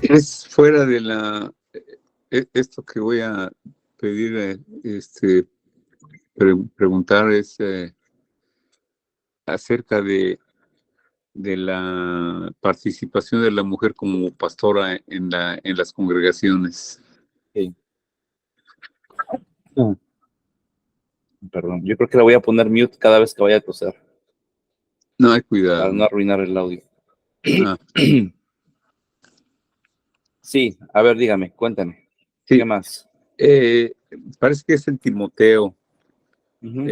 Es fuera de esto que voy a pedir, preguntar es acerca de la participación de la mujer como pastora en las congregaciones. Sí. Perdón, yo creo que le voy a poner mute cada vez que vaya a toser, No hay para cuidado. no arruinar el audio. Ah, Sí, a ver, dígame, cuéntame. sí, ¿Qué más? parece que es en Timoteo, Ujú.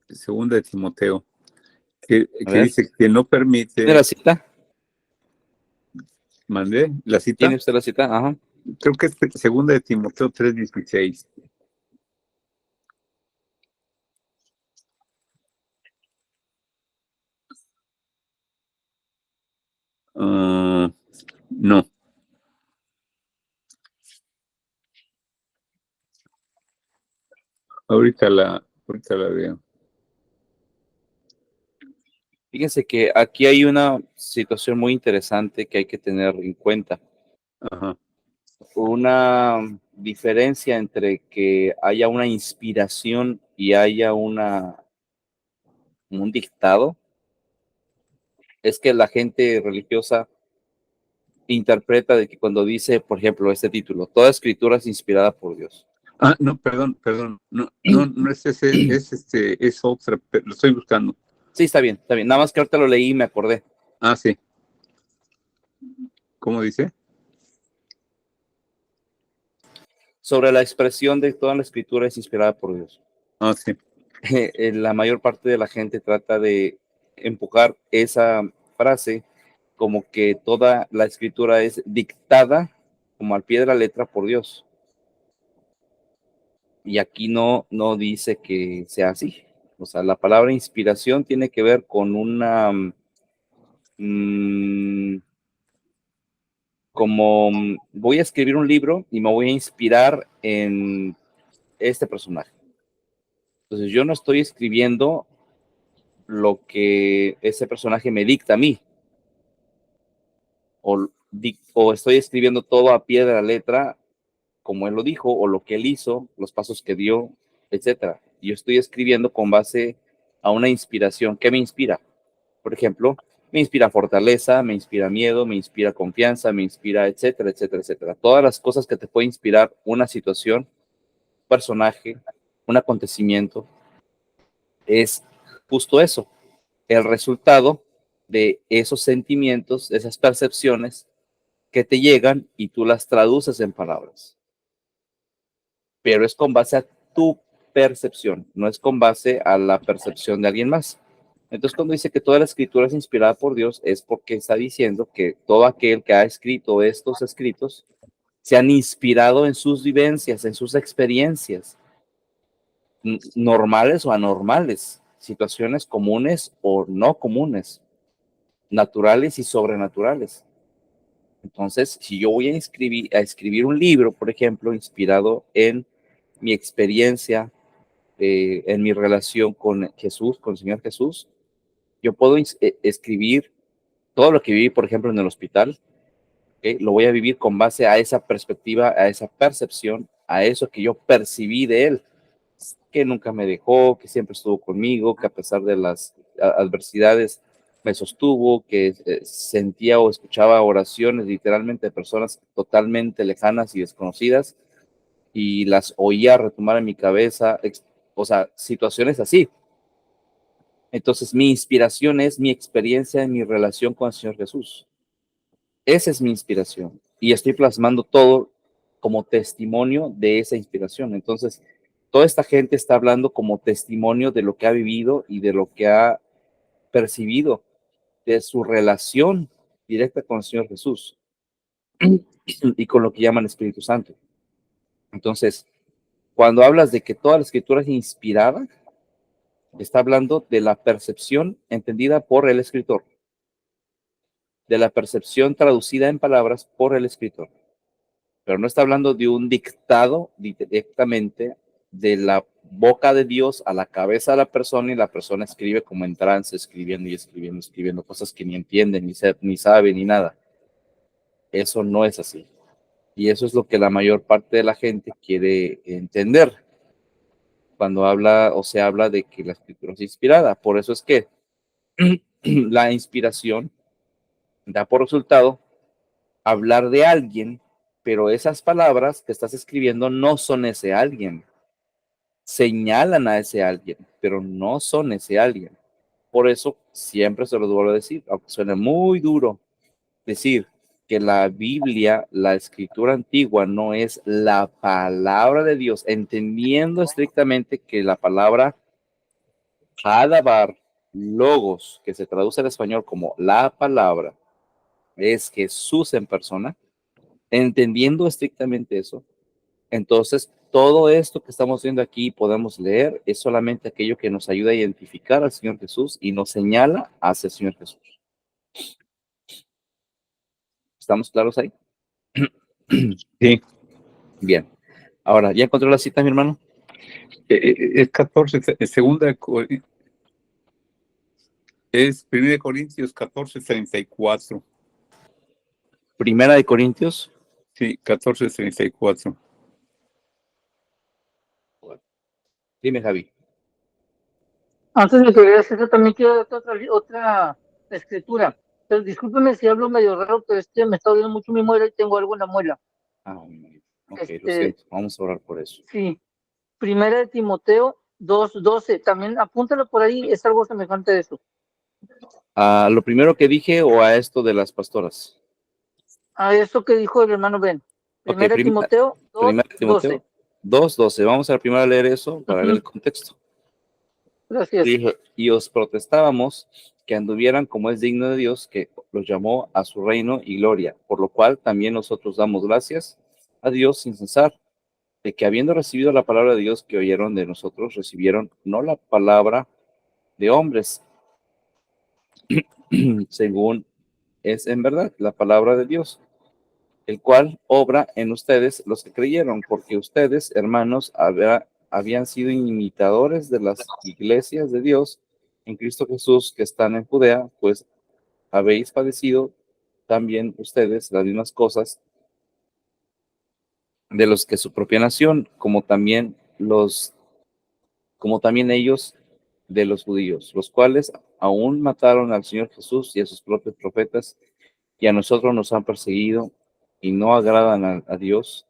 segunda de Timoteo, A que ver, dice que no ¿tiene la permite, cita? mandé la ¿Tiene cita, usted la cita? Ajá. creo que es segunda de Timoteo 3:16. No, ahorita la veo. Fíjense que aquí hay una situación muy interesante que hay que tener en cuenta. Ajá. Una diferencia entre que haya una inspiración y haya un dictado es que la gente religiosa interpreta de que cuando dice, por ejemplo, este título, toda escritura es inspirada por Dios. Ah, no, perdón, no es ese, es otra, lo estoy buscando. Sí, está bien, está bien. Nada más que ahorita lo leí y me acordé. Ah, sí, ¿cómo dice? Sobre la expresión de toda la escritura es inspirada por Dios. Ah, sí. La mayor parte de la gente trata de empujar esa frase como que toda la escritura es dictada como al pie de la letra por Dios. Y aquí no dice que sea así. O sea, la palabra inspiración tiene que ver con mm, voy a escribir un libro y me voy a inspirar en este personaje. Entonces yo no estoy escribiendo lo que ese personaje me dicta a mí, o estoy escribiendo todo a pie de la letra, como él lo dijo, o lo que él hizo, los pasos que dio, etcétera. Yo estoy escribiendo con base a una inspiración. ¿Qué me inspira? Por ejemplo, me inspira fortaleza, me inspira miedo, me inspira confianza, me inspira, etcétera, etcétera, etcétera. Todas las cosas que te puede inspirar una situación, un personaje, un acontecimiento, es justo eso, el resultado de esos sentimientos, de esas percepciones que te llegan y tú las traduces en palabras. Pero es con base a tu percepción, no es con base a la percepción de alguien más. Entonces, cuando dice que toda la escritura es inspirada por Dios, es porque está diciendo que todo aquel que ha escrito estos escritos se han inspirado en sus vivencias, en sus experiencias, normales o anormales, situaciones comunes o no comunes, naturales y sobrenaturales. Entonces, si yo voy a escribir un libro, por ejemplo, inspirado en mi experiencia, en mi relación con Jesús, con el Señor Jesús, yo puedo escribir todo lo que viví, por ejemplo, en el hospital, ¿okay? Lo voy a vivir con base a esa perspectiva, a esa percepción, a eso que yo percibí de Él, que nunca me dejó, que siempre estuvo conmigo, que a pesar de las adversidades me sostuvo, que sentía o escuchaba oraciones literalmente de personas totalmente lejanas y desconocidas y las oía retomar en mi cabeza, o sea, situaciones así. Entonces, mi inspiración es mi experiencia en mi relación con el Señor Jesús. Esa es mi inspiración y estoy plasmando todo como testimonio de esa inspiración. Entonces, toda esta gente está hablando como testimonio de lo que ha vivido y de lo que ha percibido, de su relación directa con el Señor Jesús y con lo que llaman Espíritu Santo. Entonces, cuando hablas de que toda la escritura es inspirada, está hablando de la percepción entendida por el escritor, de la percepción traducida en palabras por el escritor, pero no está hablando de un dictado directamente de la boca de Dios a la cabeza de la persona y la persona escribe como en trance, escribiendo y escribiendo, escribiendo cosas que ni entiende, ni sabe, ni nada. eso no es así. Y eso es lo que la mayor parte de la gente quiere entender cuando habla o se habla de que la escritura es inspirada. Por eso es que la inspiración da por resultado hablar de alguien, pero esas palabras que estás escribiendo no son ese alguien. Señalan a ese alguien, pero no son ese alguien. Por eso siempre se los vuelvo a decir, aunque suene muy duro decir que la Biblia, la escritura antigua, no es la palabra de Dios, entendiendo estrictamente que la palabra Hadabar, logos, que se traduce al español como la palabra, es Jesús en persona, entendiendo estrictamente eso, entonces todo esto que estamos viendo aquí podemos leer es solamente aquello que nos ayuda a identificar al Señor Jesús y nos señala hacia el Señor Jesús. ¿Estamos claros ahí? Sí. Bien. Ahora, ¿ya encontró la cita, mi hermano? Es 14, es 1 Corintios 14:34. Primera de Corintios. Sí, 14:34. Dime, Javi. Antes de que veas eso, también quiero darte otra escritura. Pero discúlpeme si hablo medio raro, pero me está doliendo mucho mi muela y tengo algo en la muela. Ok, lo siento. Vamos a orar por eso. Sí. Primera de Timoteo 2:12. También apúntalo por ahí, es algo semejante a eso. ¿A lo primero que dije o a esto de las pastoras? A eso que dijo el hermano Ben. Primera de Timoteo 2:12. 2:12. Vamos a primero a leer eso para ver el contexto. Gracias. Dijo, y os protestábamos que anduvieran como es digno de Dios, que los llamó a su reino y gloria, por lo cual también nosotros damos gracias a Dios sin cesar, de que habiendo recibido la palabra de Dios que oyeron de nosotros, recibieron no la palabra de hombres, según es en verdad la palabra de Dios, el cual obra en ustedes los que creyeron, porque ustedes, hermanos, habían sido imitadores de las iglesias de Dios en Cristo Jesús que están en Judea, pues habéis padecido también ustedes las mismas cosas de los que su propia nación, como también ellos de los judíos, los cuales aún mataron al Señor Jesús y a sus propios profetas, y a nosotros nos han perseguido y no agradan a Dios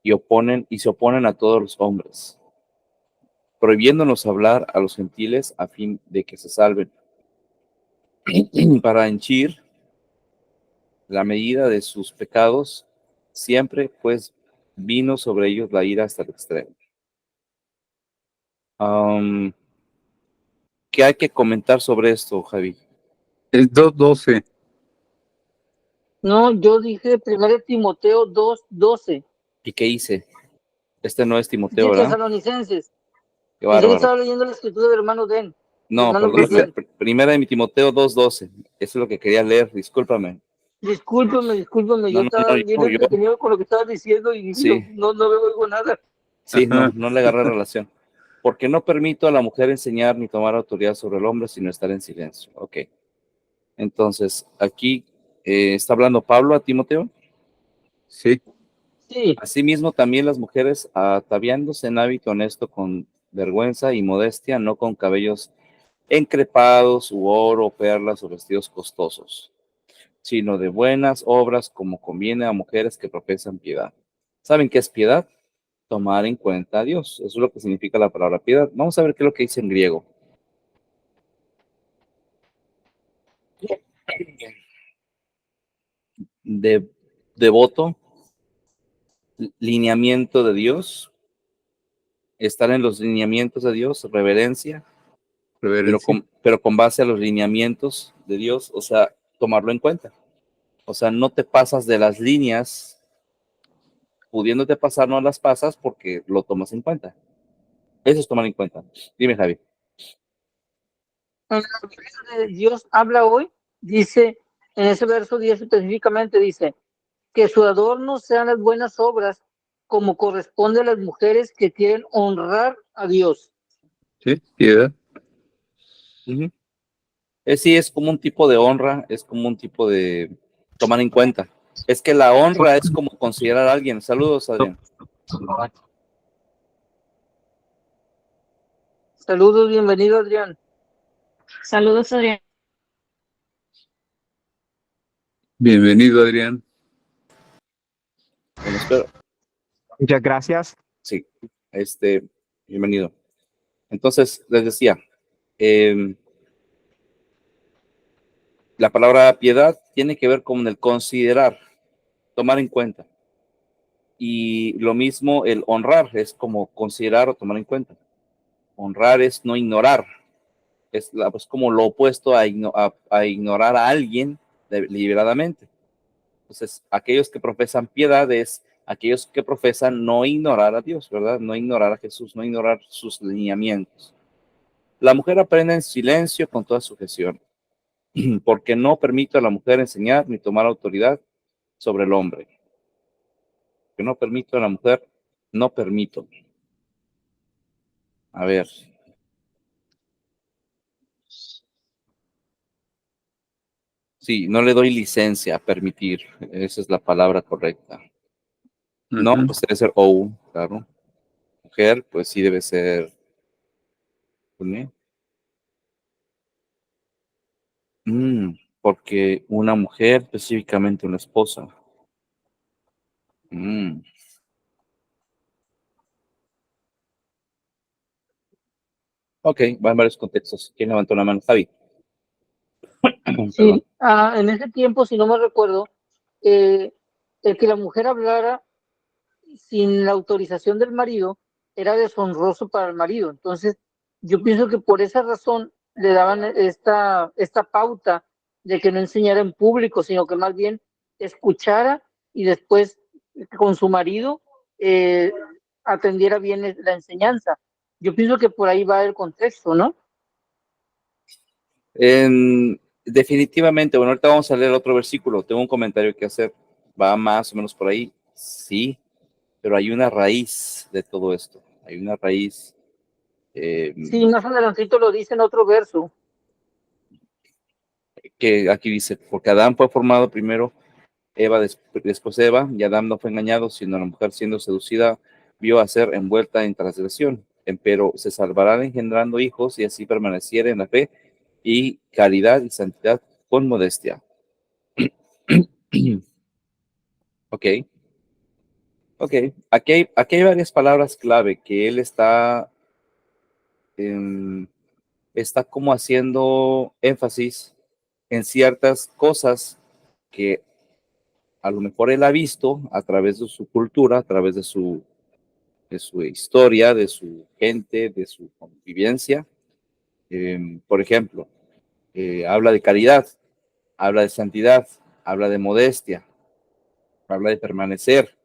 y se oponen a todos los hombres, prohibiéndonos hablar a los gentiles a fin de que se salven, para henchir la medida de sus pecados, siempre pues vino sobre ellos la ira hasta el extremo. ¿Qué hay que comentar sobre esto, Javi? Es 2:12. No, yo dije primera de Timoteo 2:12. ¿Y qué hice? Este no es Timoteo, De ¿verdad? Tesalonicenses. Qué Pensé que bárbaro. estaba leyendo la escritura del hermano Den. No, Hermano perdón, primera de mi Timoteo 2:12. Eso es lo que quería leer, discúlpame. Discúlpeme, yo estaba bien entretenido con lo que estabas diciendo y sí. no oigo nada. Sí, no le agarré relación. Porque no permito a la mujer enseñar ni tomar autoridad sobre el hombre, sino estar en silencio. Ok. Entonces, aquí está hablando Pablo a Timoteo. Sí. Sí. Asimismo, también las mujeres ataviándose en hábito honesto con vergüenza y modestia, no con cabellos encrepados u oro, perlas o vestidos costosos, sino de buenas obras como conviene a mujeres que profesan piedad. ¿Saben qué es piedad? Tomar en cuenta a Dios. Eso es lo que significa la palabra piedad. Vamos a ver qué es lo que dice en griego. Devoto, lineamiento de Dios, estar en los lineamientos de Dios, reverencia, pero con base a los lineamientos de Dios, o sea, tomarlo en cuenta. O sea, no te pasas de las líneas, pudiéndote pasar, no las pasas porque lo tomas en cuenta. Eso es tomar en cuenta. Dime, Javi. En la Biblia de Dios habla hoy, dice, en ese verso 10 específicamente, dice, que su adorno sean las buenas obras, como corresponde a las mujeres que quieren honrar a Dios. Sí, piedad. Sí, es como un tipo de honra, es como un tipo de tomar en cuenta. Es que la honra es como considerar a alguien. Saludos, Adrián. Saludos, bienvenido, Adrián. Saludos, Adrián. Bienvenido, Adrián. Bueno, espero. Muchas gracias. Sí, bienvenido. Entonces, les decía, la palabra piedad tiene que ver con el considerar, tomar en cuenta. Y lo mismo el honrar es como considerar o tomar en cuenta. Honrar es no ignorar. Es como lo opuesto a ignorar a alguien deliberadamente. Entonces, aquellos que profesan piedad es aquellos que profesan no ignorar a Dios, ¿verdad? No ignorar a Jesús, no ignorar sus lineamientos. La mujer aprende en silencio con toda sujeción, porque no permito a la mujer enseñar ni tomar autoridad sobre el hombre. Que no permito a la mujer, no permito. A ver. Sí, no le doy licencia a permitir. Esa es la palabra correcta. No, pues debe ser O, claro. Mujer, pues sí debe ser. Porque una mujer, específicamente una esposa. Ok, van varios contextos. ¿Quién levantó la mano? Javi. Sí, en ese tiempo, si no me recuerdo, el que la mujer hablara sin la autorización del marido era deshonroso para el marido. Entonces, yo pienso que por esa razón le daban esta pauta de que no enseñara en público, sino que más bien escuchara y después con su marido atendiera bien la enseñanza. Yo pienso que por ahí va el contexto, ¿no? Definitivamente, bueno, ahorita vamos a leer otro versículo. Tengo un comentario que hacer. Va más o menos por ahí. Sí, pero hay una raíz de todo esto. Hay una raíz. Sí, más adelantito lo dice en otro verso. Que aquí dice, porque Adán fue formado primero, Eva después Eva, y Adán no fue engañado, sino la mujer siendo seducida vio a ser envuelta en transgresión. Pero se salvarán engendrando hijos y así permaneciera en la fe y caridad y santidad con modestia. Ok. Aquí hay varias palabras clave que él está como haciendo énfasis en ciertas cosas que a lo mejor él ha visto a través de su cultura, a través de su historia, de su gente, de su convivencia. Por ejemplo, habla de caridad, habla de santidad, habla de modestia, habla de permanecer,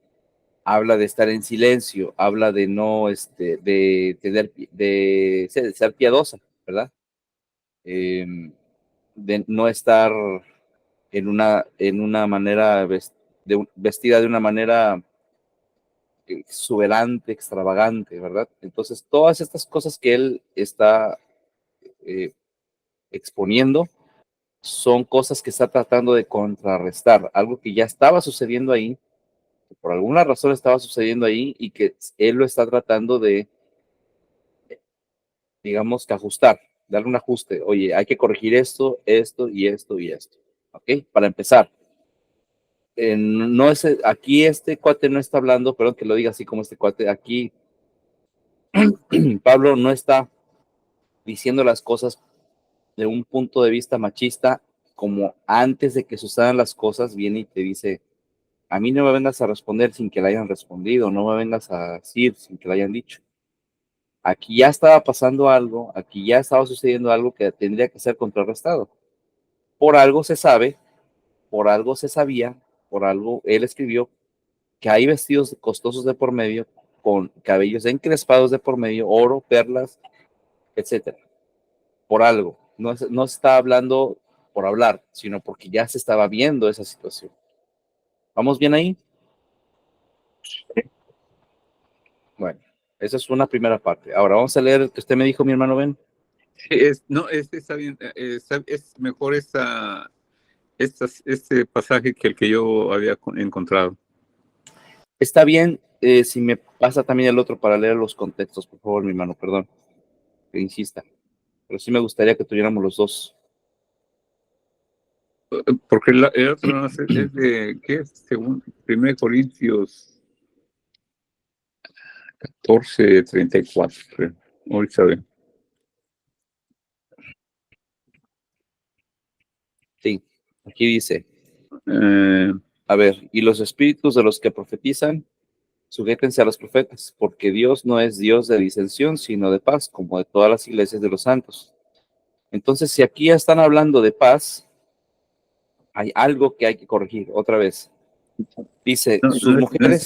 habla de estar en silencio, habla de no, de ser piadosa, ¿verdad? De no estar en una manera vestida de una manera exuberante, extravagante, ¿verdad? Entonces, todas estas cosas que él está exponiendo son cosas que está tratando de contrarrestar, algo que ya estaba sucediendo ahí, que por alguna razón estaba sucediendo ahí y que él lo está tratando de, digamos, que ajustar, darle un ajuste. Oye, hay que corregir esto, esto y esto y esto. ¿Ok? Para empezar. No es, aquí este cuate no está hablando, perdón que lo diga así como este cuate, aquí Pablo no está diciendo las cosas de un punto de vista machista, como antes de que sucedan las cosas, viene y te dice, a mí no me vengas a responder sin que le hayan respondido, no me vengas a decir sin que le hayan dicho. Aquí ya estaba pasando algo, aquí ya estaba sucediendo algo que tendría que ser contrarrestado. Por algo se sabe, por algo se sabía, por algo él escribió que hay vestidos costosos de por medio, con cabellos encrespados de por medio, oro, perlas, etcétera. Por algo. No está hablando por hablar, sino porque ya se estaba viendo esa situación. ¿Vamos bien ahí? Bueno, esa es una primera parte. Ahora vamos a leer el que usted me dijo, mi hermano Ben. No, está bien. Es mejor esa este pasaje que el que yo había encontrado. Está bien, si me pasa también el otro para leer los contextos, por favor, mi hermano, perdón, que insista. Pero sí me gustaría que tuviéramos los dos. Porque el otro no sé, es de, ¿qué es? Según 1 Corintios 14:34, creo. Ahorita ve. Sí, aquí dice, Eh, a ver, y los espíritus de los que profetizan, sujétense a los profetas, porque Dios no es Dios de disensión, sino de paz, como de todas las iglesias de los santos. Entonces, si aquí ya están hablando de paz, hay algo que hay que corregir otra vez. Dice, no, sus mujeres...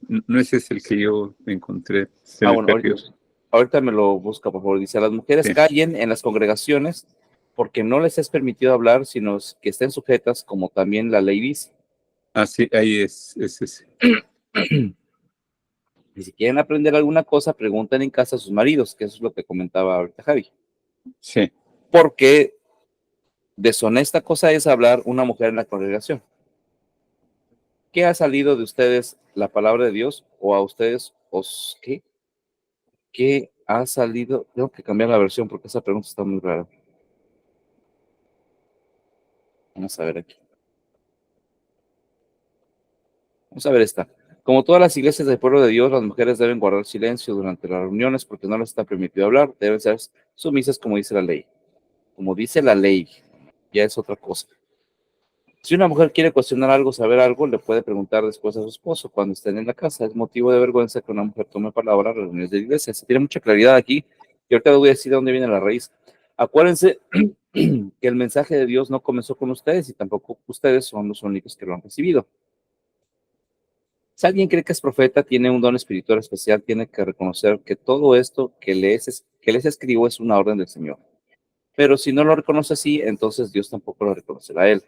no es ese el que yo encontré. Se Ah, me bueno, perdió. ahorita me lo busca, por favor. Dice, las mujeres Sí. callen en las congregaciones porque no les es permitido hablar, sino que estén sujetas, como también la ley dice. Ah, sí, ahí es ese. Y si quieren aprender alguna cosa, pregunten en casa a sus maridos, que eso es lo que comentaba ahorita Javi. Sí. Porque deshonesta cosa es hablar una mujer en la congregación. ¿Qué ha salido de ustedes la palabra de Dios o a ustedes qué? ¿Qué ha salido? Tengo que cambiar la versión porque esa pregunta está muy rara. Vamos a ver aquí. Vamos a ver esta. Como todas las iglesias del pueblo de Dios, las mujeres deben guardar silencio durante las reuniones porque no les está permitido hablar. Deben ser sumisas como dice la ley. Como dice la ley, ya es otra cosa. Si una mujer quiere cuestionar algo, saber algo, le puede preguntar después a su esposo cuando estén en la casa. Es motivo de vergüenza que una mujer tome palabra en reuniones de iglesia. Se tiene mucha claridad aquí y ahorita voy a decir de dónde viene la raíz. Acuérdense que el mensaje de Dios no comenzó con ustedes y tampoco ustedes son los únicos que lo han recibido. Si alguien cree que es profeta, tiene un don espiritual especial, tiene que reconocer que todo esto que les escribo es una orden del Señor. Pero si no lo reconoce así, entonces Dios tampoco lo reconocerá a él.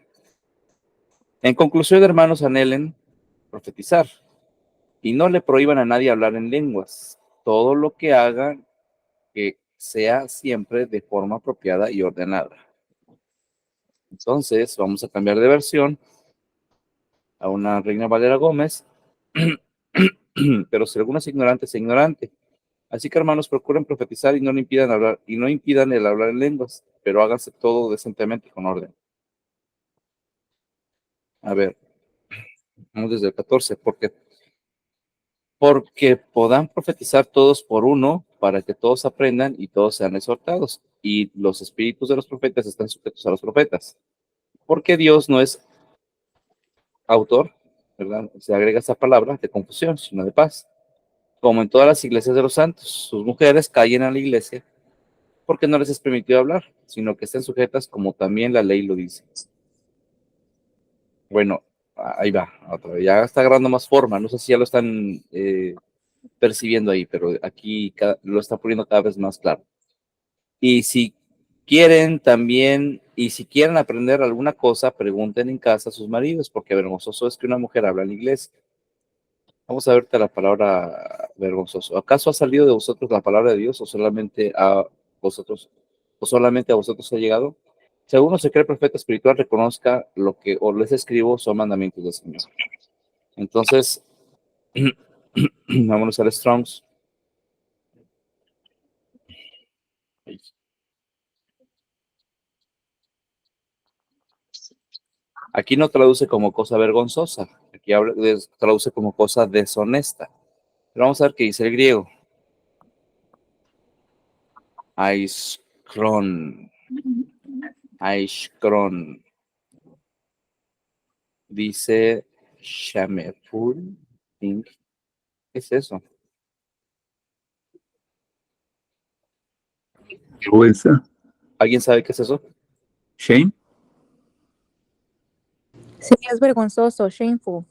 En conclusión, hermanos, anhelen profetizar y no le prohíban a nadie hablar en lenguas. Todo lo que hagan que sea siempre de forma apropiada y ordenada. Entonces, vamos a cambiar de versión a una Reina Valera Gómez. Pero si alguno es ignorante, es ignorante. Así que, hermanos, procuren profetizar y no le impidan hablar, y no impidan el hablar en lenguas, pero háganse todo decentemente y con orden. A ver, vamos desde el 14, porque podán profetizar todos por uno, para que todos aprendan y todos sean exhortados. Y los espíritus de los profetas están sujetos a los profetas. Porque Dios no es autor, ¿verdad? Se agrega esa palabra de confusión, sino de paz. Como en todas las iglesias de los santos, sus mujeres callen a la iglesia porque no les es permitido hablar, sino que estén sujetas como también la ley lo dice. Bueno, ahí va, otra vez. Ya está agarrando más forma, no sé si ya lo están percibiendo ahí, pero aquí lo está poniendo cada vez más claro. Y si quieren también, y si quieren aprender alguna cosa, pregunten en casa a sus maridos, porque vergonzoso es que una mujer habla en la iglesia. Vamos a verte la palabra vergonzoso. ¿Acaso ha salido de vosotros la palabra de Dios o solamente a vosotros ha llegado? Si alguno se cree profeta espiritual, reconozca lo que os les escribo son mandamientos del Señor. Entonces, vámonos al Strongs. Aquí no traduce como cosa vergonzosa, aquí traduce como cosa deshonesta. Pero vamos a ver qué dice el griego. Aiskron. Dice Shameful. ¿Qué es eso? Vergüenza. ¿Alguien sabe qué es eso? Shame. Sí, es vergonzoso, shameful.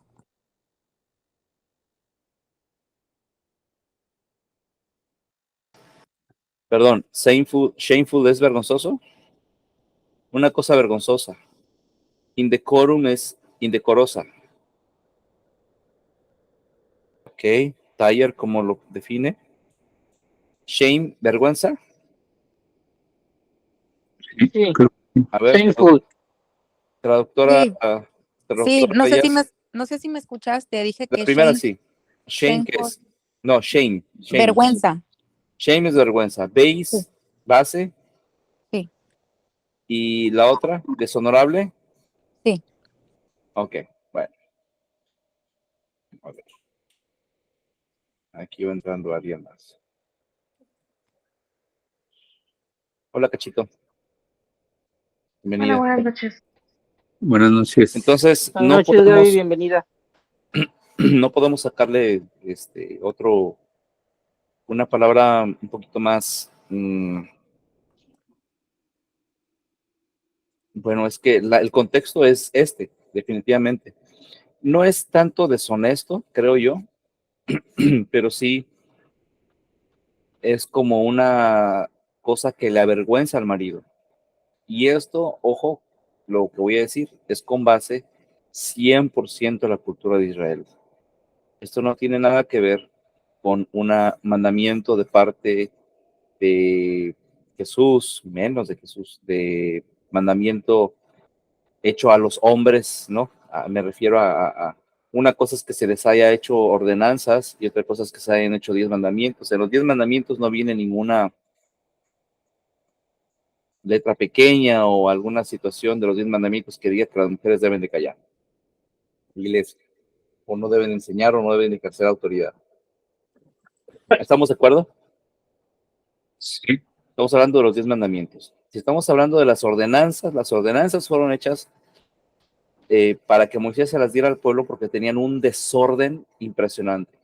Perdón, shameful es vergonzoso. Una cosa vergonzosa. Indecorum es indecorosa. Ok. Tyre, ¿cómo lo define? Shame, vergüenza. Sí, A ver, shameful. Traductora, Sí, sí, traductora Reyes. no sé si me escuchaste, dije La que primera sí. Shame, ¿qué shameful, es? No, shame. Shame. vergüenza. Shame es vergüenza. Sí, Base, base. sí, Y la otra, deshonorable. sí. Ok, bueno. A ver, aquí va entrando alguien más. Hola, Cachito. Hola, Bienvenida. buenas noches. Buenas noches. Entonces, Buenas noches, Gaby, bienvenida. no podemos sacarle una palabra un poquito más. Bueno, es que el contexto es definitivamente. No es tanto deshonesto, creo yo, pero sí es como una cosa que le avergüenza al marido. Y esto, ojo, lo que voy a decir es con base 100% de la cultura de Israel. Esto no tiene nada que ver con un mandamiento de parte de Jesús, menos de Jesús, de mandamiento hecho a los hombres, ¿no? Me refiero a una cosa es que se les haya hecho ordenanzas y otra cosa es que se hayan hecho 10 mandamientos. En los 10 mandamientos no viene ninguna letra pequeña o alguna situación de los 10 mandamientos que diga que las mujeres deben de callar, iglesia, o no deben enseñar o no deben ejercer autoridad. ¿Estamos de acuerdo? Sí. Estamos hablando de los 10 mandamientos. Si estamos hablando de las ordenanzas fueron hechas para que Moisés se las diera al pueblo porque tenían un desorden impresionante.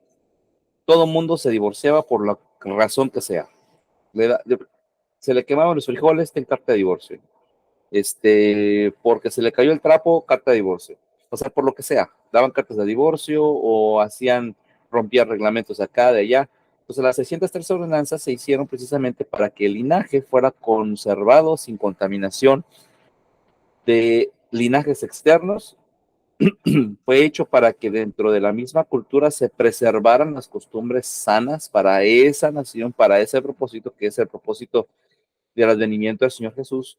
Todo el mundo se divorciaba por la razón que sea. Se le quemaban los frijoles, ten carta de divorcio. Porque se le cayó el trapo, carta de divorcio. O sea, por lo que sea, daban cartas de divorcio o rompían reglamentos de acá, de allá. Entonces, las 603 ordenanzas se hicieron precisamente para que el linaje fuera conservado sin contaminación de linajes externos. Fue hecho para que dentro de la misma cultura se preservaran las costumbres sanas para esa nación, para ese propósito, que es el propósito del advenimiento del Señor Jesús.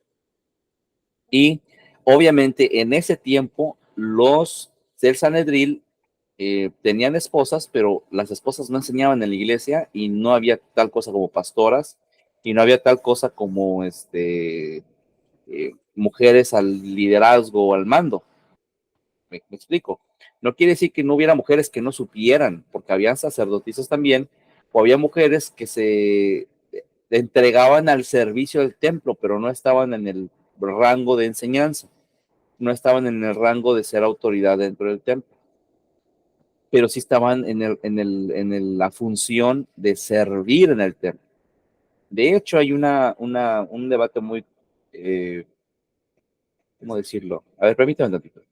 Y obviamente en ese tiempo los del Sanedril tenían esposas, pero las esposas no enseñaban en la iglesia y no había tal cosa como pastoras y no había tal cosa como mujeres al liderazgo o al mando. Me explico. No quiere decir que no hubiera mujeres que no supieran, porque habían sacerdotisas también, o había mujeres que se entregaban al servicio del templo, pero no estaban en el rango de enseñanza, no estaban en el rango de ser autoridad dentro del templo, pero sí estaban la función de servir en el templo. De hecho, hay un debate muy, ¿cómo decirlo? A ver, permítame un tantito.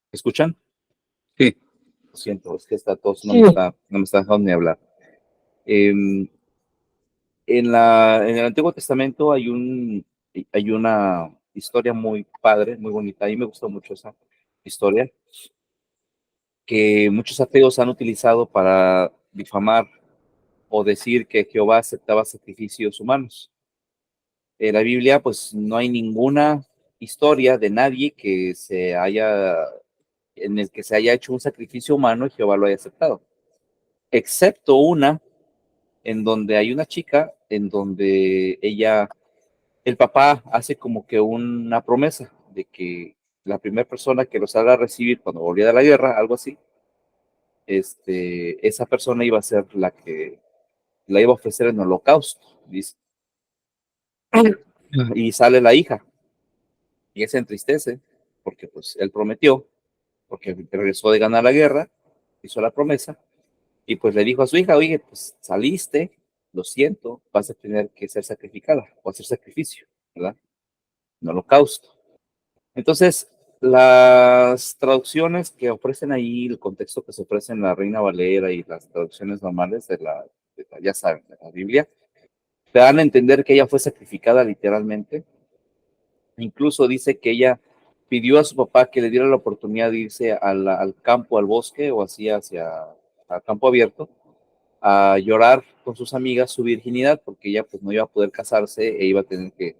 ¿Escuchan? Sí. Lo siento, es que esta tos Sí. no me está dejando ni hablar. En el Antiguo Testamento hay una historia muy padre, muy bonita. A mí me gustó mucho esa historia, que muchos ateos han utilizado para difamar o decir que Jehová aceptaba sacrificios humanos. En la Biblia, pues no hay ninguna historia de nadie en el que se haya hecho un sacrificio humano y Jehová lo haya aceptado, excepto una en donde hay una chica, en donde el papá hace como que una promesa de que la primera persona que los haga recibir cuando volvía de la guerra, algo así, esa persona iba a ser la que la iba a ofrecer en holocausto, dice. Y sale la hija, y él se entristece, porque pues él prometió, porque regresó de ganar la guerra, hizo la promesa, y pues le dijo a su hija, oye, pues saliste, lo siento, vas a tener que ser sacrificada, o hacer sacrificio, ¿verdad? En holocausto. Entonces, las traducciones que ofrecen ahí, el contexto que se ofrece en la Reina Valera y las traducciones normales ya saben, de la Biblia, te dan a entender que ella fue sacrificada literalmente. Incluso dice que ella pidió a su papá que le diera la oportunidad de irse al campo, al bosque o así al campo abierto, a llorar con sus amigas su virginidad, porque ella pues no iba a poder casarse e iba a tener que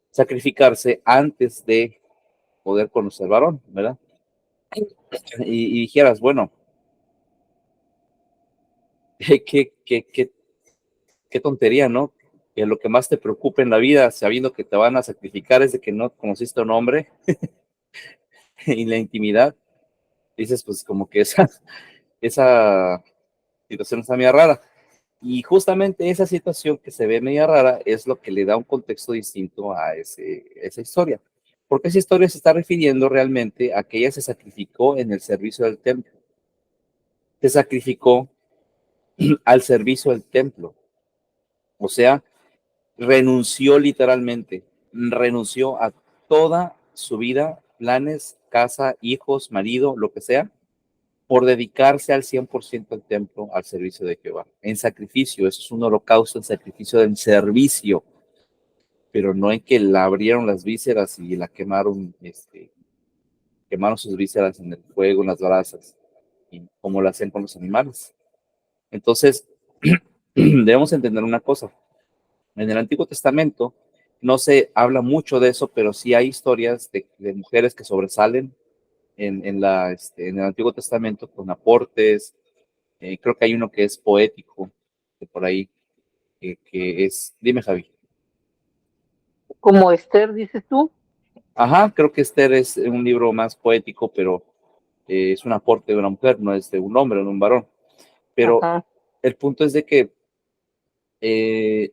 sacrificarse antes de poder conocer varón, ¿verdad? Y dijeras, bueno, qué tontería, ¿no? Que lo que más te preocupa en la vida, sabiendo que te van a sacrificar, es de que no conociste a un hombre y la intimidad. Dices, pues como que esa situación está media rara. Y justamente esa situación que se ve media rara es lo que le da un contexto distinto a esa historia. Porque esa historia se está refiriendo realmente a que ella se sacrificó en el servicio del templo. Se sacrificó al servicio del templo. O sea, renunció literalmente, renunció a toda su vida, planes, casa, hijos, marido, lo que sea, por dedicarse al 100% al templo, al servicio de Jehová, en sacrificio. Eso es un holocausto en sacrificio del servicio, pero no en que la abrieron las vísceras y la quemaron, quemaron sus vísceras en el fuego, en las brasas, y como lo hacen con los animales. Entonces, debemos entender una cosa. En el Antiguo Testamento no se habla mucho de eso, pero sí hay historias de mujeres que sobresalen en el Antiguo Testamento con aportes. Creo que hay uno que es poético, de por ahí, que es, dime Javi. Como Esther, dices tú. Ajá, creo que Esther es un libro más poético, pero es un aporte de una mujer, no es de un hombre, de un varón. Pero Ajá. el punto es de que eh,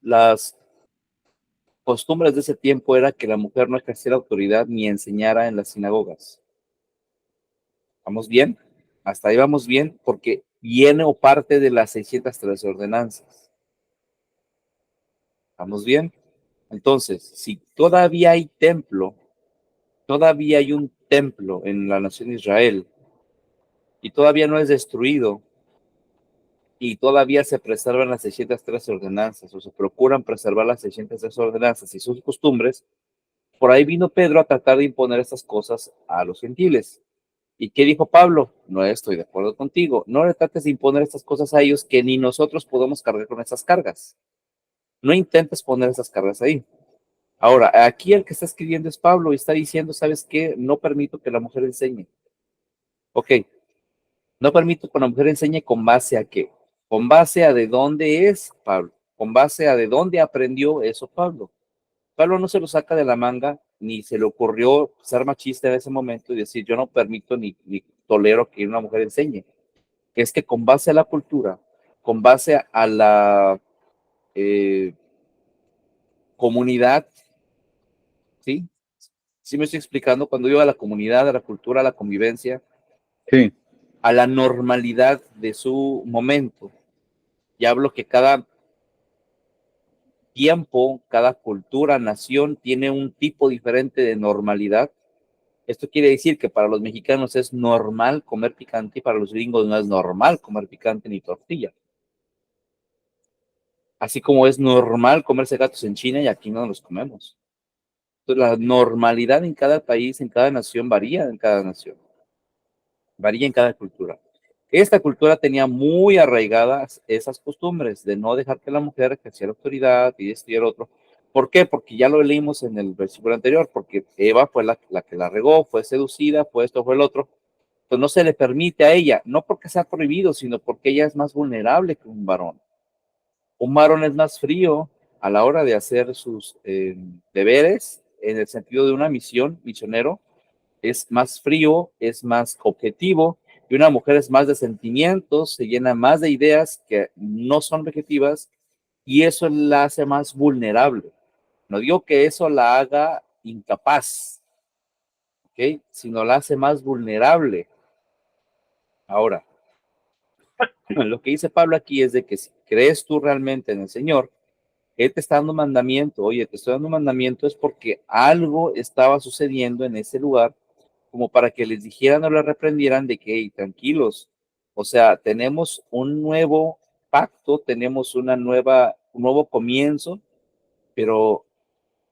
las costumbres de ese tiempo era que la mujer no ejerciera autoridad ni enseñara en las sinagogas. ¿Vamos bien? Hasta ahí vamos bien, porque viene o parte de las 613 ordenanzas. ¿Vamos bien? Entonces, si todavía hay templo, todavía hay un templo en la nación de Israel y todavía no es destruido y todavía se preservan las 613 ordenanzas o se procuran preservar las 613 ordenanzas y sus costumbres, por ahí vino Pedro a tratar de imponer estas cosas a los gentiles. ¿Y qué dijo Pablo? No estoy de acuerdo contigo. No le trates de imponer estas cosas a ellos que ni nosotros podemos cargar con esas cargas. No intentes poner esas cargas ahí. Ahora, aquí el que está escribiendo es Pablo y está diciendo, ¿sabes qué? No permito que la mujer enseñe. Ok, no permito que la mujer enseñe con base a qué. Con base a de dónde es Pablo. Con base a de dónde aprendió eso Pablo. Pablo no se lo saca de la manga, ni se le ocurrió ser machista en ese momento y decir, yo no permito ni tolero que una mujer enseñe. Es que con base a la cultura, con base a la comunidad, ¿sí? Sí me estoy explicando, cuando digo a la comunidad, a la cultura, a la convivencia, Sí, a la normalidad de su momento. Y hablo que cada tiempo, cada cultura, nación tiene un tipo diferente de normalidad. Esto quiere decir que para los mexicanos es normal comer picante y para los gringos no es normal comer picante ni tortilla. Así como es normal comerse gatos en China y aquí no los comemos. Entonces, la normalidad en cada país, en cada nación, varía en cada nación. Varía en cada cultura. Esta cultura tenía muy arraigadas esas costumbres de no dejar que la mujer ejerciera autoridad y esto y el otro. ¿Por qué? Porque ya lo leímos en el versículo anterior, porque Eva fue la que la regó, fue seducida, fue esto, fue el otro. Pues no se le permite a ella, no porque sea prohibido, sino porque ella es más vulnerable que un varón. Un varón es más frío a la hora de hacer sus deberes, en el sentido de una misión, misionero, es más frío, es más objetivo, y una mujer es más de sentimientos, se llena más de ideas que no son objetivas, y eso la hace más vulnerable. No digo que eso la haga incapaz, ¿ok? Sino la hace más vulnerable. Ahora, lo que dice Pablo aquí es de que si crees tú realmente en el Señor, Él te está dando un mandamiento. Oye, te estoy dando un mandamiento es porque algo estaba sucediendo en ese lugar, como para que les dijeran o les reprendieran de que, hey, tranquilos, o sea, tenemos un nuevo pacto, tenemos un nuevo comienzo, pero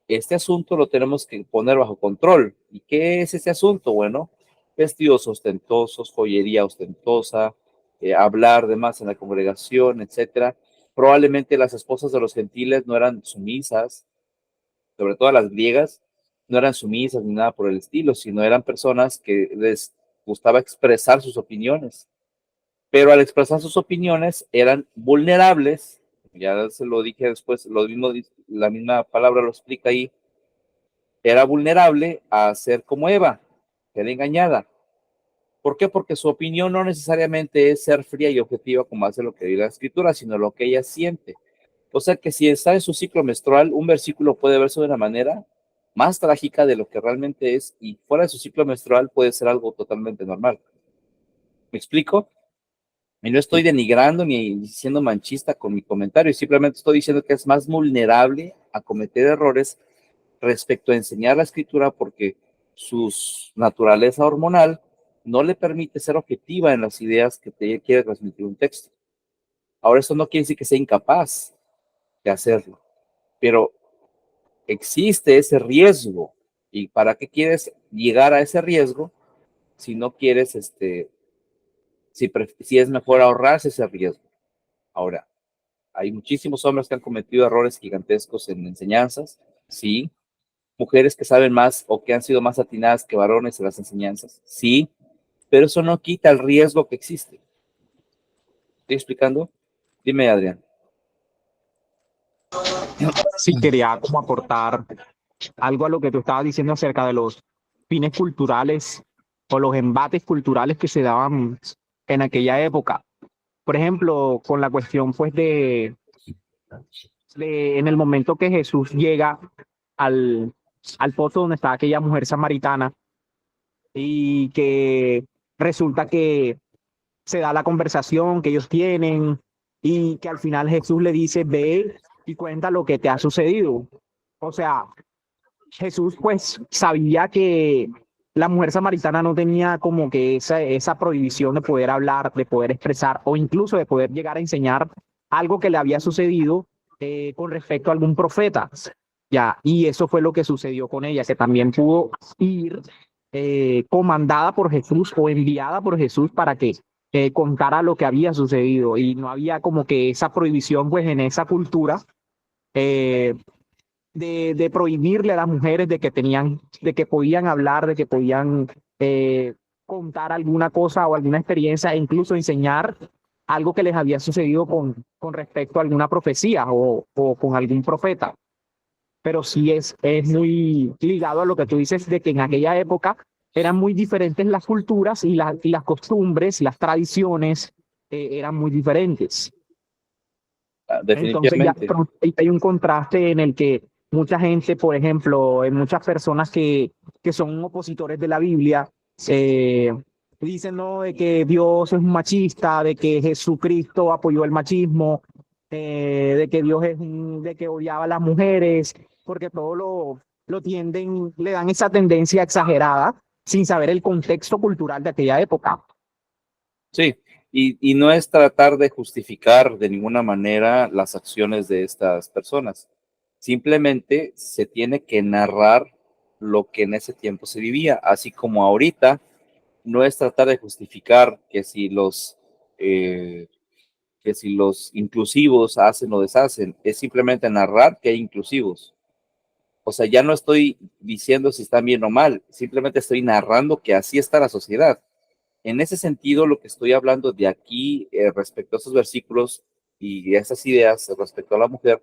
este asunto lo tenemos que poner bajo control. ¿Y qué es ese asunto? Bueno, vestidos ostentosos, joyería ostentosa, hablar de más en la congregación, etcétera. Probablemente las esposas de los gentiles no eran sumisas, sobre todo las griegas, no eran sumisas ni nada por el estilo, sino eran personas que les gustaba expresar sus opiniones. Pero al expresar sus opiniones eran vulnerables, ya se lo dije después, lo mismo, la misma palabra lo explica ahí, era vulnerable a ser como Eva, era engañada. ¿Por qué? Porque su opinión no necesariamente es ser fría y objetiva como hace lo que dice la escritura, sino lo que ella siente. O sea que si está en su ciclo menstrual, un versículo puede verse de una manera más trágica de lo que realmente es, y fuera de su ciclo menstrual puede ser algo totalmente normal. ¿Me explico? Y no estoy denigrando ni siendo manchista con mi comentario, simplemente estoy diciendo que es más vulnerable a cometer errores respecto a enseñar la escritura porque su naturaleza hormonal no le permite ser objetiva en las ideas que te quiere transmitir un texto. Ahora, eso no quiere decir que sea incapaz de hacerlo, pero existe ese riesgo. ¿Y para qué quieres llegar a ese riesgo si no quieres, si es mejor ahorrarse ese riesgo? Ahora, hay muchísimos hombres que han cometido errores gigantescos en enseñanzas, sí. Mujeres que saben más o que han sido más atinadas que varones en las enseñanzas, sí, pero eso no quita el riesgo que existe. ¿Estoy explicando? Dime, Adrián. Sí, quería como aportar algo a lo que tú estabas diciendo acerca de los fines culturales o los embates culturales que se daban en aquella época. Por ejemplo, con la cuestión pues de en el momento que Jesús llega al pozo donde estaba aquella mujer samaritana y que resulta que se da la conversación que ellos tienen y que al final Jesús le dice, ve y cuenta lo que te ha sucedido. O sea, Jesús pues sabía que la mujer samaritana no tenía como que esa prohibición de poder hablar, de poder expresar o incluso de poder llegar a enseñar algo que le había sucedido con respecto a algún profeta. Ya, y eso fue lo que sucedió con ella, que también pudo ir comandada por Jesús o enviada por Jesús para que contara lo que había sucedido y no había como que esa prohibición pues en esa cultura eh, de prohibirle a las mujeres de que podían hablar, de que podían contar alguna cosa o alguna experiencia e incluso enseñar algo que les había sucedido con respecto a alguna profecía o con algún profeta. Pero sí es muy ligado a lo que tú dices de que en aquella época eran muy diferentes las culturas y las costumbres, las tradiciones eran muy diferentes. Entonces ya Definitivamente. hay un contraste en el que mucha gente, por ejemplo, hay muchas personas que son opositores de la Biblia, eh, dicen ¿no? de que Dios es un machista, de que Jesucristo apoyó el machismo, de que Dios de que odiaba a las mujeres, porque todo lo tienden, le dan esa tendencia exagerada sin saber el contexto cultural de aquella época. Sí, y no es tratar de justificar de ninguna manera las acciones de estas personas. Simplemente se tiene que narrar lo que en ese tiempo se vivía, así como ahorita no es tratar de justificar que si los inclusivos hacen o deshacen, es simplemente narrar que hay inclusivos. O sea, ya no estoy diciendo si están bien o mal, simplemente estoy narrando que así está la sociedad. En ese sentido, lo que estoy hablando de aquí respecto a esos versículos y esas ideas respecto a la mujer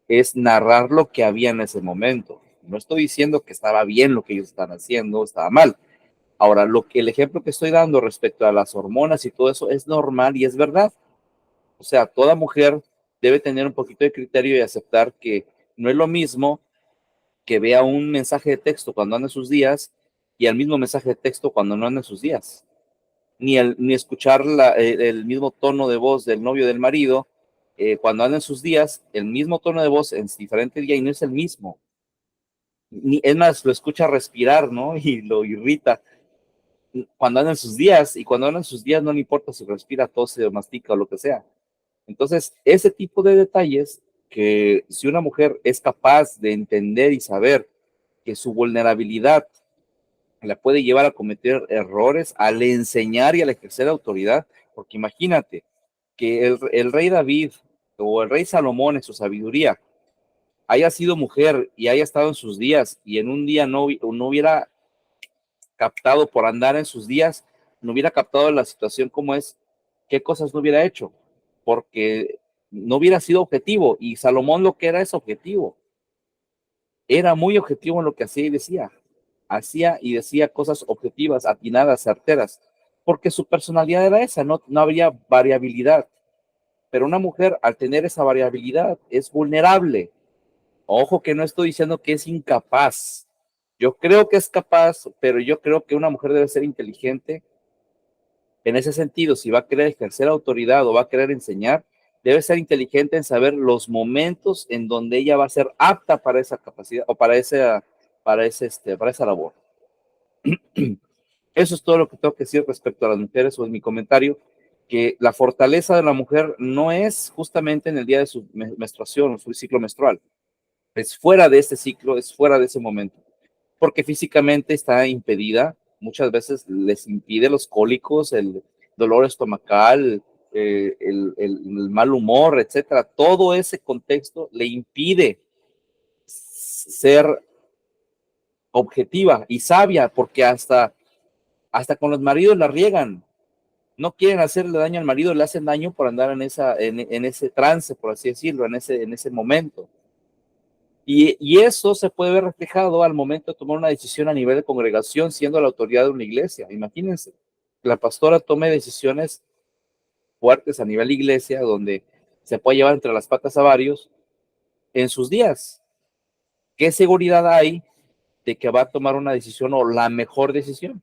es narrar lo que había en ese momento. No estoy diciendo que estaba bien lo que ellos están haciendo, estaba mal. Ahora, el ejemplo que estoy dando respecto a las hormonas y todo eso es normal y es verdad. O sea, toda mujer debe tener un poquito de criterio y aceptar que no es lo mismo que vea un mensaje de texto cuando anda en sus días y el mismo mensaje de texto cuando no anda en sus días. Ni escuchar el mismo tono de voz del novio del marido cuando anda en sus días, el mismo tono de voz en diferente día y no es el mismo. Es más, lo escucha respirar, ¿no? Y lo irrita cuando anda en sus días, y cuando anda en sus días no le importa si respira, tose o mastica o lo que sea. Entonces, ese tipo de detalles que si una mujer es capaz de entender y saber que su vulnerabilidad la puede llevar a cometer errores al enseñar y al ejercer autoridad, porque imagínate que el rey David o el rey Salomón en su sabiduría haya sido mujer y haya estado en sus días y en un día no hubiera captado por andar en sus días, no hubiera captado la situación como es, qué cosas no hubiera hecho, porque no hubiera sido objetivo, y Salomón lo que era es objetivo, era muy objetivo en lo que hacía y decía cosas objetivas, atinadas, certeras, porque su personalidad era esa, no habría variabilidad, pero una mujer al tener esa variabilidad es vulnerable. Ojo que no estoy diciendo que es incapaz, yo creo que es capaz, pero yo creo que una mujer debe ser inteligente en ese sentido. Si va a querer ejercer autoridad o va a querer enseñar, debe ser inteligente en saber los momentos en donde ella va a ser apta para esa capacidad o para esa labor. Eso es todo lo que tengo que decir respecto a las mujeres o en mi comentario, que la fortaleza de la mujer no es justamente en el día de su menstruación o su ciclo menstrual, es fuera de este ciclo, es fuera de ese momento, porque físicamente está impedida, muchas veces les impide los cólicos, el dolor estomacal, el mal humor, etcétera. Todo ese contexto le impide ser objetiva y sabia, porque hasta con los maridos la riegan. No quieren hacerle daño al marido, le hacen daño por andar en ese trance, por así decirlo, en ese momento. Y eso se puede ver reflejado al momento de tomar una decisión a nivel de congregación, siendo la autoridad de una iglesia. Imagínense, la pastora tome decisiones fuertes a nivel de iglesia, donde se puede llevar entre las patas a varios en sus días. ¿Qué seguridad hay de que va a tomar una decisión o la mejor decisión?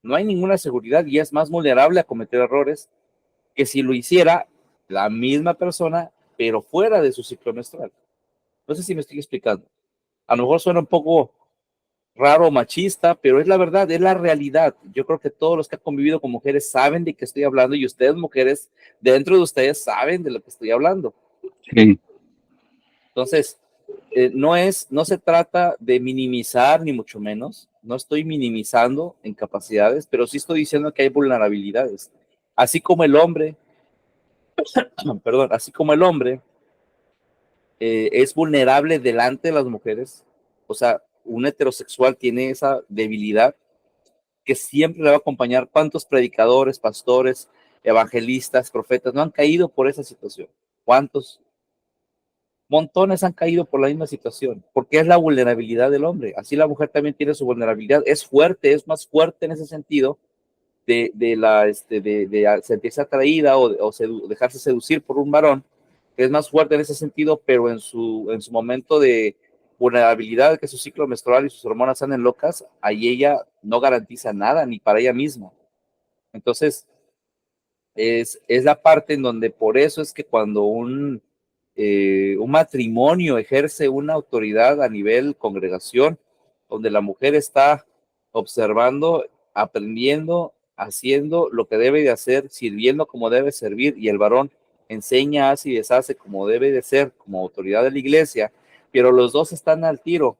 No hay ninguna seguridad y es más vulnerable a cometer errores que si lo hiciera la misma persona, pero fuera de su ciclo menstrual. No sé si me estoy explicando. A lo mejor suena un poco raro, machista, pero es la verdad, es la realidad. Yo creo que todos los que han convivido con mujeres saben de qué estoy hablando, y ustedes, mujeres, dentro de ustedes saben de lo que estoy hablando. Sí. Entonces, no se trata de minimizar, ni mucho menos. No estoy minimizando en capacidades, pero sí estoy diciendo que hay vulnerabilidades. Así como el hombre, perdón, así como el hombre es vulnerable delante de las mujeres, o sea, un heterosexual tiene esa debilidad que siempre le va a acompañar. ¿Cuántos predicadores, pastores, evangelistas, profetas no han caído por esa situación? ¿Cuántos? Montones han caído por la misma situación, porque es la vulnerabilidad del hombre. Así la mujer también tiene su vulnerabilidad, es fuerte, es más fuerte en ese sentido de sentirse atraída o dejarse seducir por un varón, que es más fuerte en ese sentido, pero en su momento de vulnerabilidad, que su ciclo menstrual y sus hormonas andan locas, ahí ella no garantiza nada, ni para ella misma. Entonces, es la parte en donde por eso es que cuando un matrimonio ejerce una autoridad a nivel congregación, donde la mujer está observando, aprendiendo, haciendo lo que debe de hacer, sirviendo como debe servir, y el varón enseña, hace y deshace como debe de ser, como autoridad de la iglesia, pero los dos están al tiro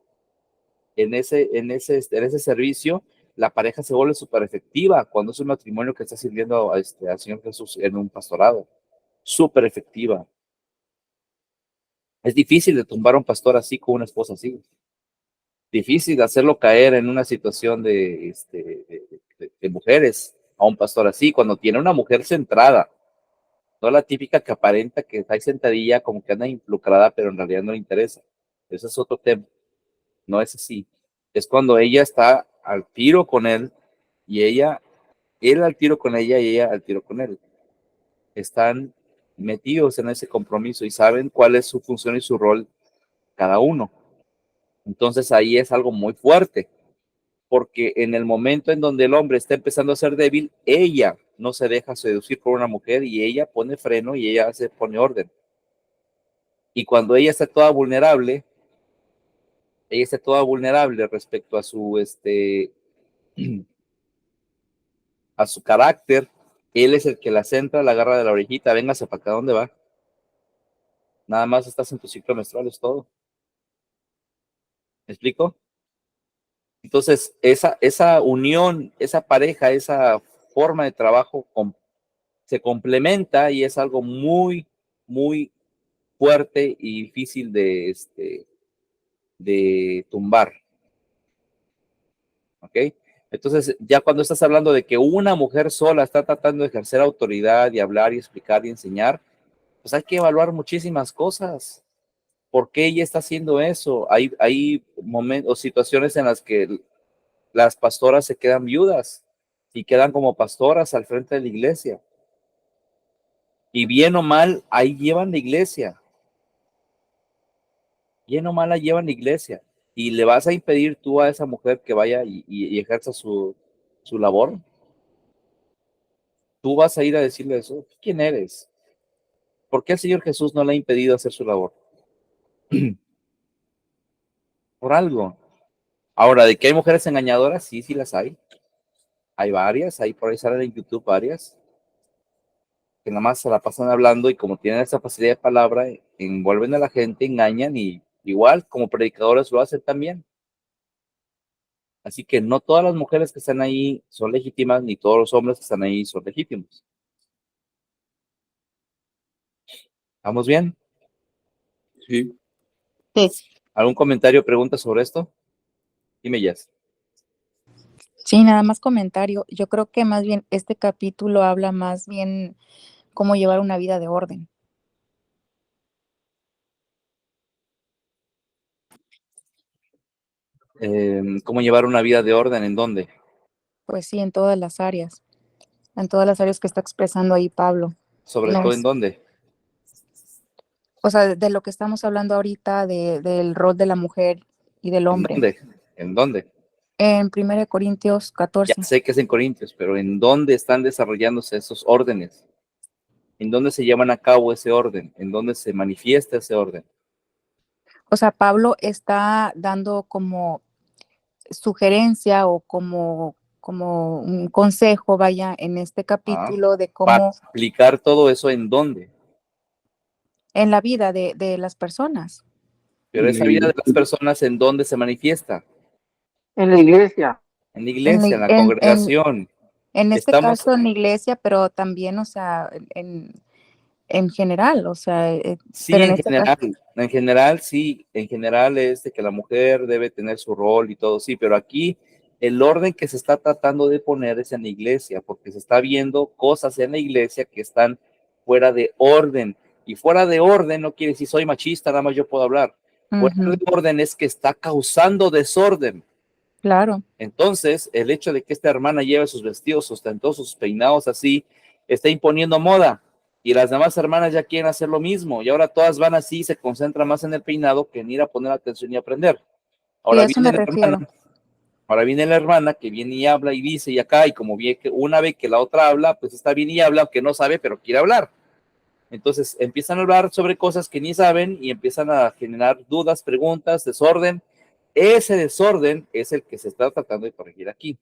en ese servicio. La pareja se vuelve súper efectiva cuando es un matrimonio que está sirviendo al Señor Jesús en un pastorado. Súper efectiva. Es difícil de tumbar a un pastor así con una esposa así. Difícil de hacerlo caer en una situación de mujeres a un pastor así, cuando tiene una mujer centrada. No la típica que aparenta que está ahí sentadilla, como que anda involucrada, pero en realidad no le interesa. Ese es otro tema. No es así. Es cuando ella está al tiro con él y él al tiro con ella y ella al tiro con él. Están metidos en ese compromiso y saben cuál es su función y su rol cada uno. Entonces ahí es algo muy fuerte, porque en el momento en donde el hombre está empezando a ser débil, ella no se deja seducir por una mujer y ella pone freno y ella pone orden. Y cuando ella está toda vulnerable respecto a su, a su carácter, él es el que la centra, la agarra de la orejita, véngase para acá, ¿dónde va? Nada más estás en tu ciclo menstrual, es todo. ¿Me explico? Entonces, esa unión, esa pareja, esa forma de trabajo se complementa y es algo muy, muy fuerte y difícil de tumbar. ¿Ok? Entonces, ya cuando estás hablando de que una mujer sola está tratando de ejercer autoridad y hablar y explicar y enseñar, pues hay que evaluar muchísimas cosas. ¿Por qué ella está haciendo eso? Hay momentos, situaciones en las que las pastoras se quedan viudas y quedan como pastoras al frente de la iglesia. Y bien o mal, ahí llevan la iglesia. Bien o mal, la llevan la iglesia. Y le vas a impedir tú a esa mujer que vaya y ejerza su labor. Tú vas a ir a decirle eso. ¿Quién eres? ¿Por qué el Señor Jesús no le ha impedido hacer su labor? Por algo. Ahora, ¿de que hay mujeres engañadoras? Sí, sí las hay. Hay varias, ahí por ahí salen en YouTube varias, que nada más se la pasan hablando y como tienen esa facilidad de palabra, envuelven a la gente, engañan y igual como predicadores lo hacen también. Así que no todas las mujeres que están ahí son legítimas, ni todos los hombres que están ahí son legítimos. ¿Vamos bien? Sí. Sí. ¿Algún comentario o pregunta sobre esto? Dime, Jess. Sí, nada más comentario. Yo creo que más bien este capítulo habla más bien cómo llevar una vida de orden. ¿Cómo llevar una vida de orden? ¿En dónde? Pues sí, en todas las áreas que está expresando ahí Pablo. ¿Sobre No todo en es, dónde? o sea, de lo que estamos hablando ahorita, del rol de la mujer y del ¿En hombre. dónde? ¿En dónde? En 1 Corintios Ya 14. sé que es en Corintios, pero ¿en dónde están desarrollándose esos órdenes? ¿En dónde se llevan a cabo ese orden? ¿En dónde se manifiesta ese orden? O sea, Pablo está dando como sugerencia o como un consejo, vaya, en este Ah, capítulo de para cómo aplicar todo eso en dónde. en la vida de las personas. Pero esa vida de las personas, ¿en dónde se manifiesta? En la iglesia. En la En, iglesia, en la- la congregación. en este Estamos, caso en la iglesia, pero también, o sea, en general, o sea, sí, pero en este caso, en general, sí, en general es de que la mujer debe tener su rol y todo, sí, pero aquí el orden que se está tratando de poner es en la iglesia, porque se está viendo cosas en la iglesia que están fuera de orden. Y fuera de orden no quiere decir soy machista, nada más yo puedo hablar. Fuera de orden es que está causando desorden. claro, Entonces, el hecho de que esta hermana lleve sus vestidos ostentosos, sus peinados así, está imponiendo moda. Y las demás hermanas ya quieren hacer lo mismo. Y ahora todas van así y se concentran más en el peinado que en ir a poner atención y aprender. sí, Ahora a eso viene me la refiero. hermana, ahora viene la hermana que viene y habla y dice y acá, y como ve que una ve que la otra habla, pues está bien y habla, aunque no sabe, pero quiere hablar. Entonces empiezan a hablar sobre cosas que ni saben y empiezan a generar dudas, preguntas, desorden. Ese desorden es el que se está tratando de corregir aquí.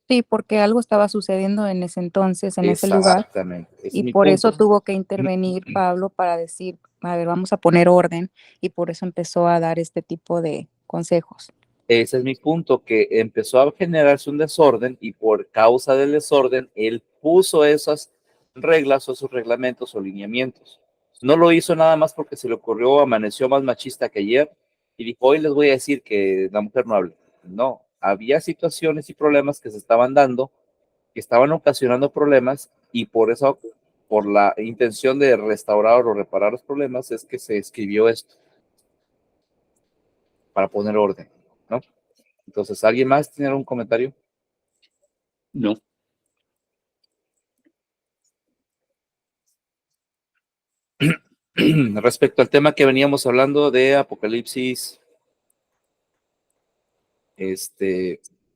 Sí, porque algo estaba sucediendo en ese entonces, en ese lugar, Exactamente, ese es y mi por eso punto. tuvo que intervenir Pablo para decir, a ver, vamos a poner orden, y por eso empezó a dar este tipo de consejos. Ese es mi punto, que empezó a generarse un desorden y por causa del desorden, él puso esas reglas o esos reglamentos o lineamientos. No lo hizo nada más porque se le ocurrió, amaneció más machista que ayer y dijo, hoy les voy a decir que la mujer no hable. No, había situaciones y problemas que se estaban dando, que estaban ocasionando problemas y por eso, por la intención de restaurar o reparar los problemas, es que se escribió esto para poner orden, ¿no? Entonces, ¿alguien más tiene algún comentario? No. Respecto al tema que veníamos hablando de Apocalipsis,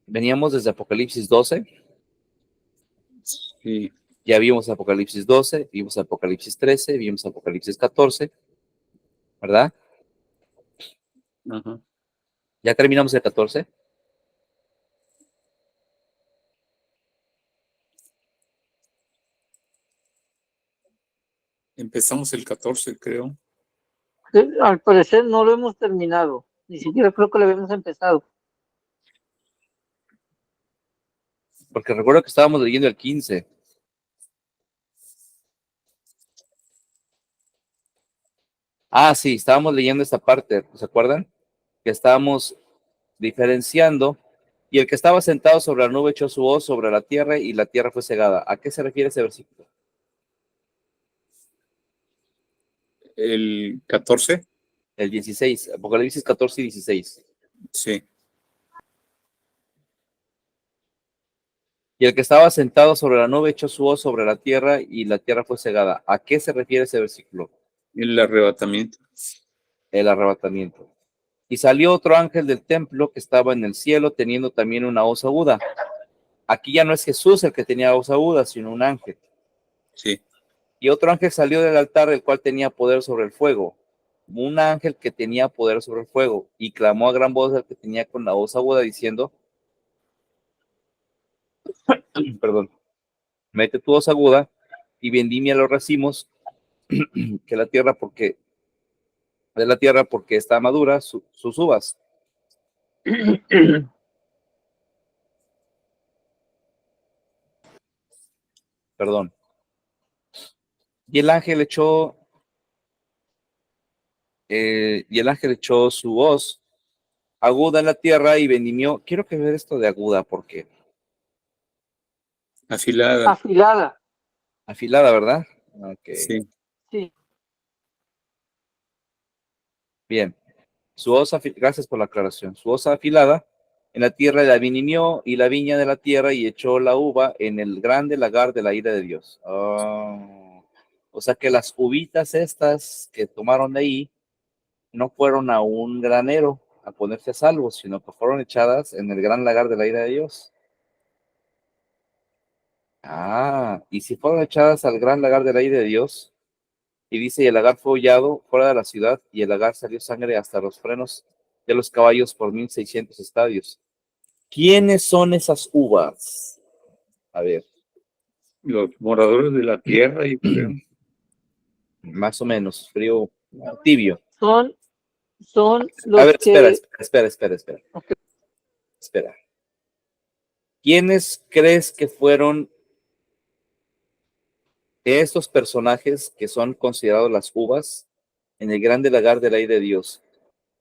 veníamos desde Apocalipsis 12, Sí. ya vimos Apocalipsis 12, vimos Apocalipsis 13, vimos Apocalipsis 14, ¿verdad? Ajá. Ya terminamos el 14. Empezamos el 14, creo. Al parecer no lo hemos terminado. Ni siquiera creo que lo habíamos empezado. Porque recuerdo que estábamos leyendo el 15. Ah, sí, estábamos leyendo esta parte, ¿se acuerdan? Que estábamos diferenciando, y el que estaba sentado sobre la nube echó su voz sobre la tierra y la tierra fue cegada. ¿A qué se refiere ese versículo? El 14, El 16, Apocalipsis 14 y 16. sí. Y el que estaba sentado sobre la nube echó su voz sobre la tierra y la tierra fue cegada. ¿A qué se refiere ese versículo? El arrebatamiento. El arrebatamiento. Y salió otro ángel del templo que estaba en el cielo teniendo también una hoz aguda. Aquí ya no es Jesús el que tenía hoz aguda, sino un ángel. Sí. Y otro ángel salió del altar, el cual tenía poder sobre el fuego. Un ángel que tenía poder sobre el fuego. Y clamó a gran voz al que tenía con la hoz aguda diciendo, perdón, mete tu hoz aguda y vendimia los racimos que la tierra porque de la tierra porque está madura sus uvas. Perdón. Y el ángel echó su hoz aguda en la tierra y vendimió. Quiero que ver esto de aguda porque Afilada. Afilada. afilada, ¿verdad? Okay. Sí. Sí. Bien. Gracias por la aclaración. Su hoz afilada en la tierra la vendimió y la viña de la tierra y echó la uva en el grande lagar de la ira de Dios. O sea que las uvitas estas que tomaron de ahí no fueron a un granero a ponerse a salvo, sino que fueron echadas en el gran lagar de la ira de Dios. Y si fueron echadas al gran lagar de la ira de Dios, y dice, y el lagar fue hollado fuera de la ciudad, y el lagar salió sangre hasta los frenos de los caballos por 1600 estadios. ¿Quiénes son esas uvas? A ver. Los moradores de la tierra, yo creo. Más o menos, frío, tibio. Son los A ver, que... espera. Espera. ¿Quiénes crees que fueron estos personajes que son considerados las uvas en el grande lagar de la ira de Dios,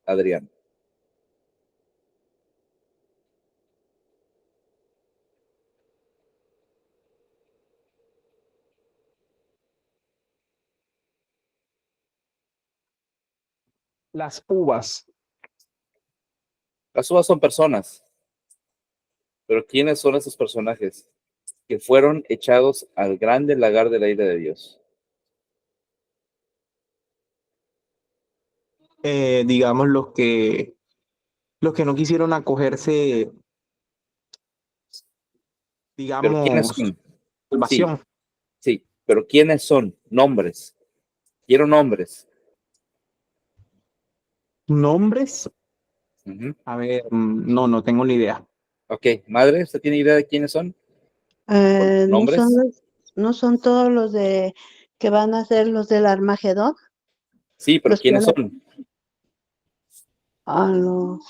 Adrián? Las uvas. Las uvas son personas, pero ¿quiénes son esos personajes que fueron echados al grande lagar de la ira de Dios? Digamos los que no quisieron acogerse, ¿Pero quiénes digamos, son? salvación. Sí, pero ¿quiénes son? Nombres. Quiero nombres. ¿Nombres? Uh-huh. A ver, no tengo ni idea. Ok, madre, ¿usted tiene idea de quiénes son? No ¿Nombres? no son todos los de que van a ser los del Armagedón. Sí, pero Los que ¿quiénes van son? a los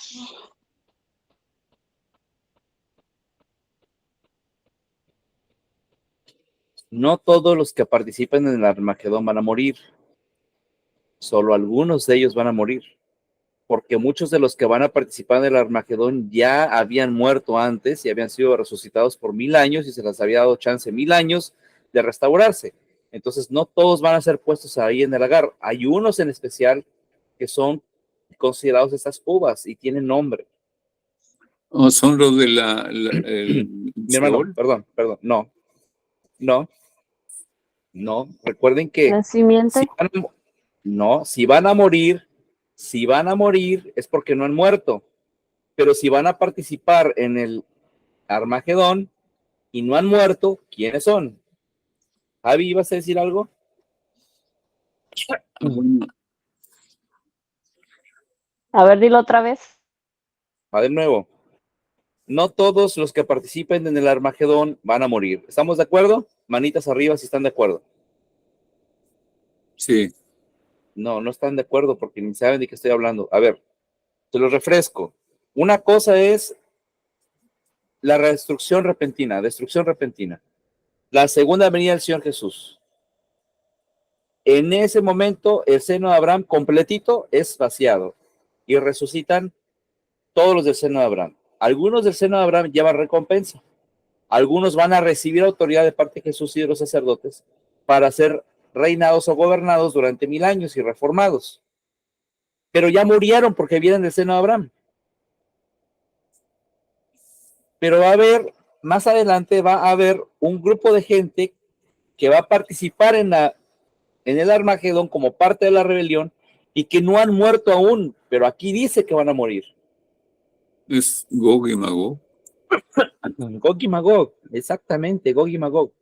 No todos los que participan en el Armagedón van a morir. Solo algunos de ellos van a morir. Porque muchos de los que van a participar en el Armagedón ya habían muerto antes y habían sido resucitados por 1000 años y se les había dado chance 1000 años de restaurarse. Entonces, no todos van a ser puestos ahí en el lagar. Hay unos en especial que son considerados estas uvas y tienen nombre. ¿O son los de Mi hermano, Seol? perdón, no. Recuerden que La simiente. si van a morir es porque no han muerto. Pero si van a participar en el Armagedón y no han muerto, ¿quiénes son? Javi, ¿ibas a decir algo? Bueno, A ver, dilo otra vez. Va de nuevo. No todos los que participen en el Armagedón van a morir. ¿Estamos de acuerdo? Manitas arriba si están de acuerdo. Sí. No, no están de acuerdo porque ni saben de qué estoy hablando. A ver, te lo refresco. Una cosa es la destrucción repentina. La segunda venida del Señor Jesús. En ese momento, el seno de Abraham completito es vaciado y resucitan todos los del seno de Abraham. Algunos del seno de Abraham llevan recompensa. Algunos van a recibir autoridad de parte de Jesús y de los sacerdotes para ser reinados o gobernados durante 1000 años y reformados. Pero ya murieron porque vienen del seno de Abraham. Pero va a haber, más adelante va a haber un grupo de gente que va a participar en el Armagedón como parte de la rebelión y que no han muerto aún, pero aquí dice que van a morir. Es Gog y Magog. Gog y Magog, exactamente, Gog y Magog.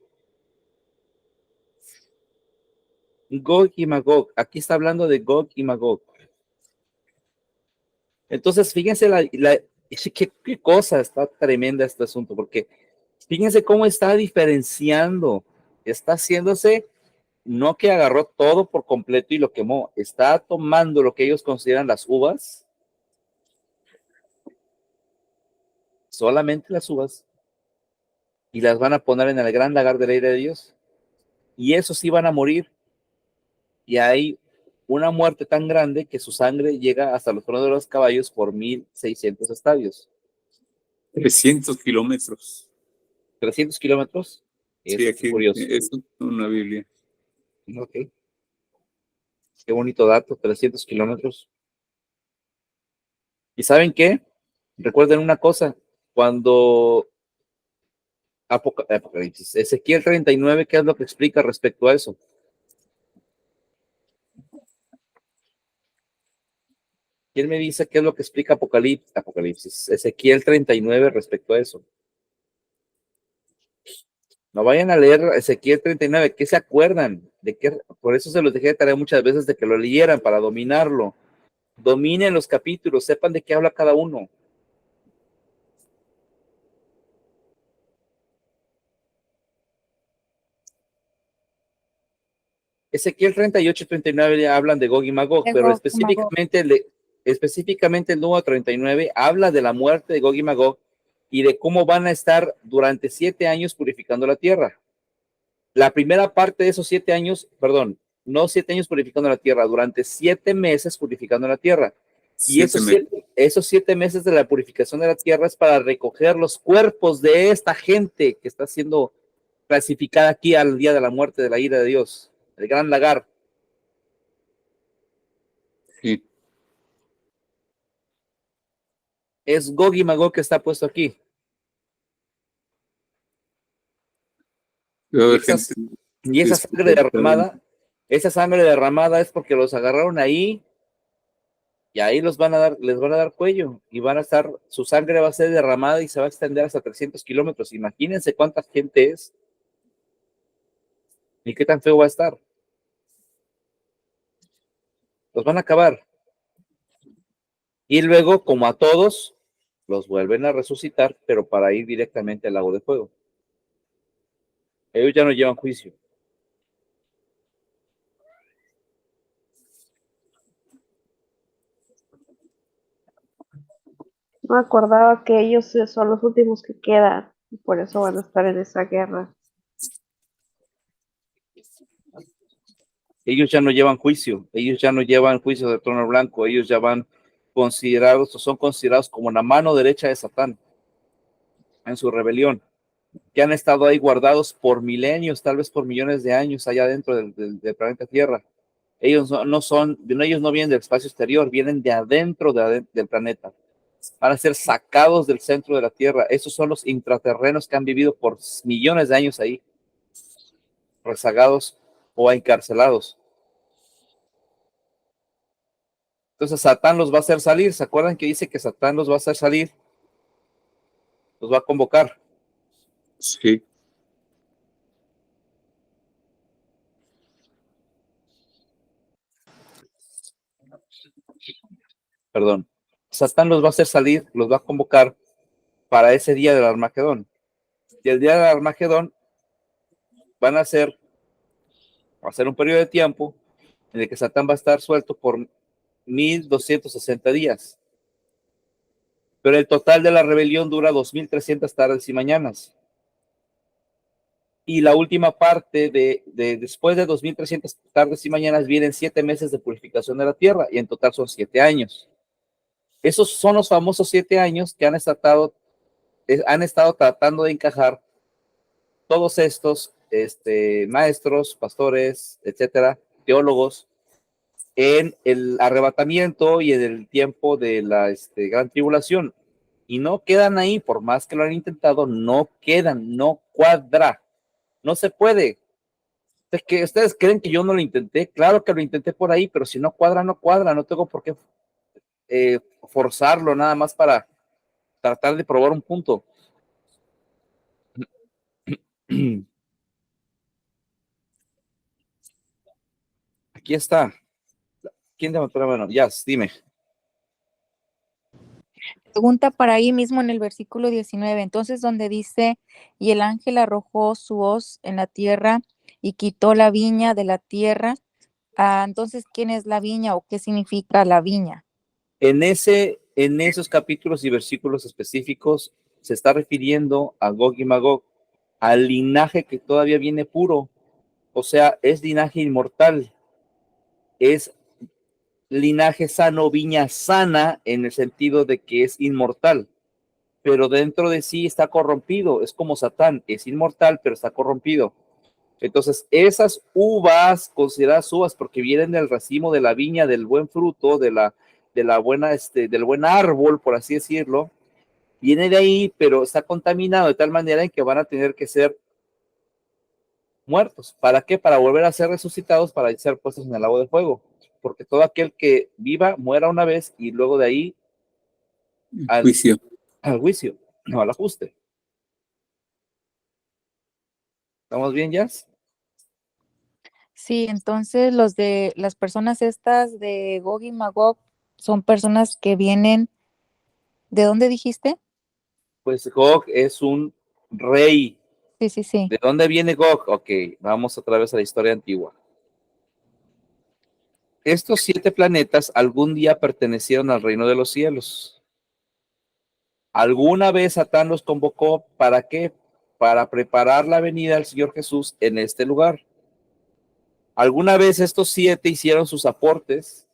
Gog y Magog, aquí está hablando de Gog y Magog. Entonces, fíjense qué cosa, está tremenda este asunto, porque fíjense cómo está diferenciando, está haciéndose, no que agarró todo por completo y lo quemó, está tomando lo que ellos consideran las uvas, solamente las uvas, y las van a poner en el gran lagar de la ira de Dios, y esos sí van a morir, y hay una muerte tan grande que su sangre llega hasta los tronos de los caballos por 1600 estadios. 300 kilómetros. 300 kilómetros. Sí, Es aquí curioso. es una Biblia. Ok. Qué bonito dato, 300 kilómetros. ¿Y saben qué? Recuerden una cosa, cuando Apocalipsis, Ezequiel 39, ¿qué es lo que explica respecto a eso? ¿Quién me dice qué es lo que explica Apocalipsis, Ezequiel 39 respecto a eso? No vayan a leer Ezequiel 39, ¿qué se acuerdan? De qué, por eso se los dejé de tarea muchas veces de que lo leyeran para dominarlo. Dominen los capítulos, sepan de qué habla cada uno. Ezequiel 38 y 39 hablan de Gog y Magog, De pero Gog y Magog. específicamente el número 39 habla de la muerte de Gog y Magog y de cómo van a estar durante 7 años purificando la tierra. La primera parte de esos 7 años, perdón, no 7 años purificando la tierra, durante 7 meses purificando la tierra. Y esos 7 meses de la purificación de la tierra es para recoger los cuerpos de esta gente que está siendo clasificada aquí al día de la muerte de la ira de Dios, el gran lagar. Sí. Es Gog y Magog que está puesto aquí. Debe Y haber esa gente esa sangre derramada es porque los agarraron ahí y ahí les van a dar cuello y van a estar, su sangre va a ser derramada y se va a extender hasta 300 kilómetros. Imagínense cuánta gente es y qué tan feo va a estar. Los van a acabar. Y luego, como a todos, los vuelven a resucitar, pero para ir directamente al lago de fuego. Ellos ya no llevan juicio. No me acordaba que ellos son los últimos que quedan y por eso van a estar en esa guerra. Ellos ya no llevan juicio, ellos ya no llevan juicio del trono blanco, ellos ya van considerados o son considerados como la mano derecha de Satán en su rebelión, que han estado ahí guardados por milenios, tal vez por millones de años allá dentro del planeta Tierra. Ellos ellos no vienen del espacio exterior, vienen de adentro del planeta. Van a ser sacados del centro de la Tierra. Esos son los intraterrenos que han vivido por millones de años ahí, rezagados o encarcelados. Entonces Satán los va a hacer salir. ¿Se acuerdan que dice que Satán los va a hacer salir? Los va a convocar. Sí. perdón, Satán los va a hacer salir, los va a convocar para ese día del Armagedón. Y el día del Armagedón van a hacer un periodo de tiempo en el que Satán va a estar suelto por 1260 días. Pero el total de la rebelión dura 2300 tardes y mañanas. Y la última parte de después de 2300 tardes y mañanas vienen 7 meses de purificación de la tierra, y en total son 7 años. Esos son los famosos 7 años que han estado tratando de encajar todos estos maestros, pastores, etcétera, teólogos, en el arrebatamiento y en el tiempo de la gran tribulación. Y no quedan ahí, por más que lo han intentado, no quedan, no cuadra, no se puede. Es que ustedes creen que yo no lo intenté, claro que lo intenté por ahí, pero si no cuadra, no cuadra, no tengo por qué forzarlo nada más para tratar de probar un punto. Aquí está. ¿Quién te mató la mano? Yes, dime. Pregunta para ahí mismo en el versículo 19. Entonces, donde dice, y el ángel arrojó su hoz en la tierra y quitó la viña de la tierra. Entonces, ¿quién es la viña o qué significa la viña? En esos capítulos y versículos específicos se está refiriendo a Gog y Magog, al linaje que todavía viene puro, o sea, es linaje inmortal, es linaje sano, viña sana, en el sentido de que es inmortal, pero dentro de sí está corrompido, es como Satán, es inmortal, pero está corrompido. Entonces, esas uvas, consideradas uvas, porque vienen del racimo de la viña, del buen fruto, de la buena, del buen árbol, por así decirlo, viene de ahí, pero está contaminado de tal manera en que van a tener que ser muertos. ¿Para qué? Para volver a ser resucitados, para ser puestos en el lago de fuego. Porque todo aquel que viva, muera una vez y luego de ahí Juicio. al juicio, no al ajuste. ¿Estamos bien, Jazz? Sí, entonces las personas estas de Gog y Magog son personas que vienen, ¿de dónde dijiste? Pues Gog es un rey. Sí, sí, sí. ¿De dónde viene Gog? Ok, vamos otra vez a la historia antigua. Estos 7 planetas algún día pertenecieron al reino de los cielos. Alguna vez Satán los convocó, ¿para qué? Para preparar la venida del Señor Jesús en este lugar. Alguna vez estos 7 hicieron sus aportes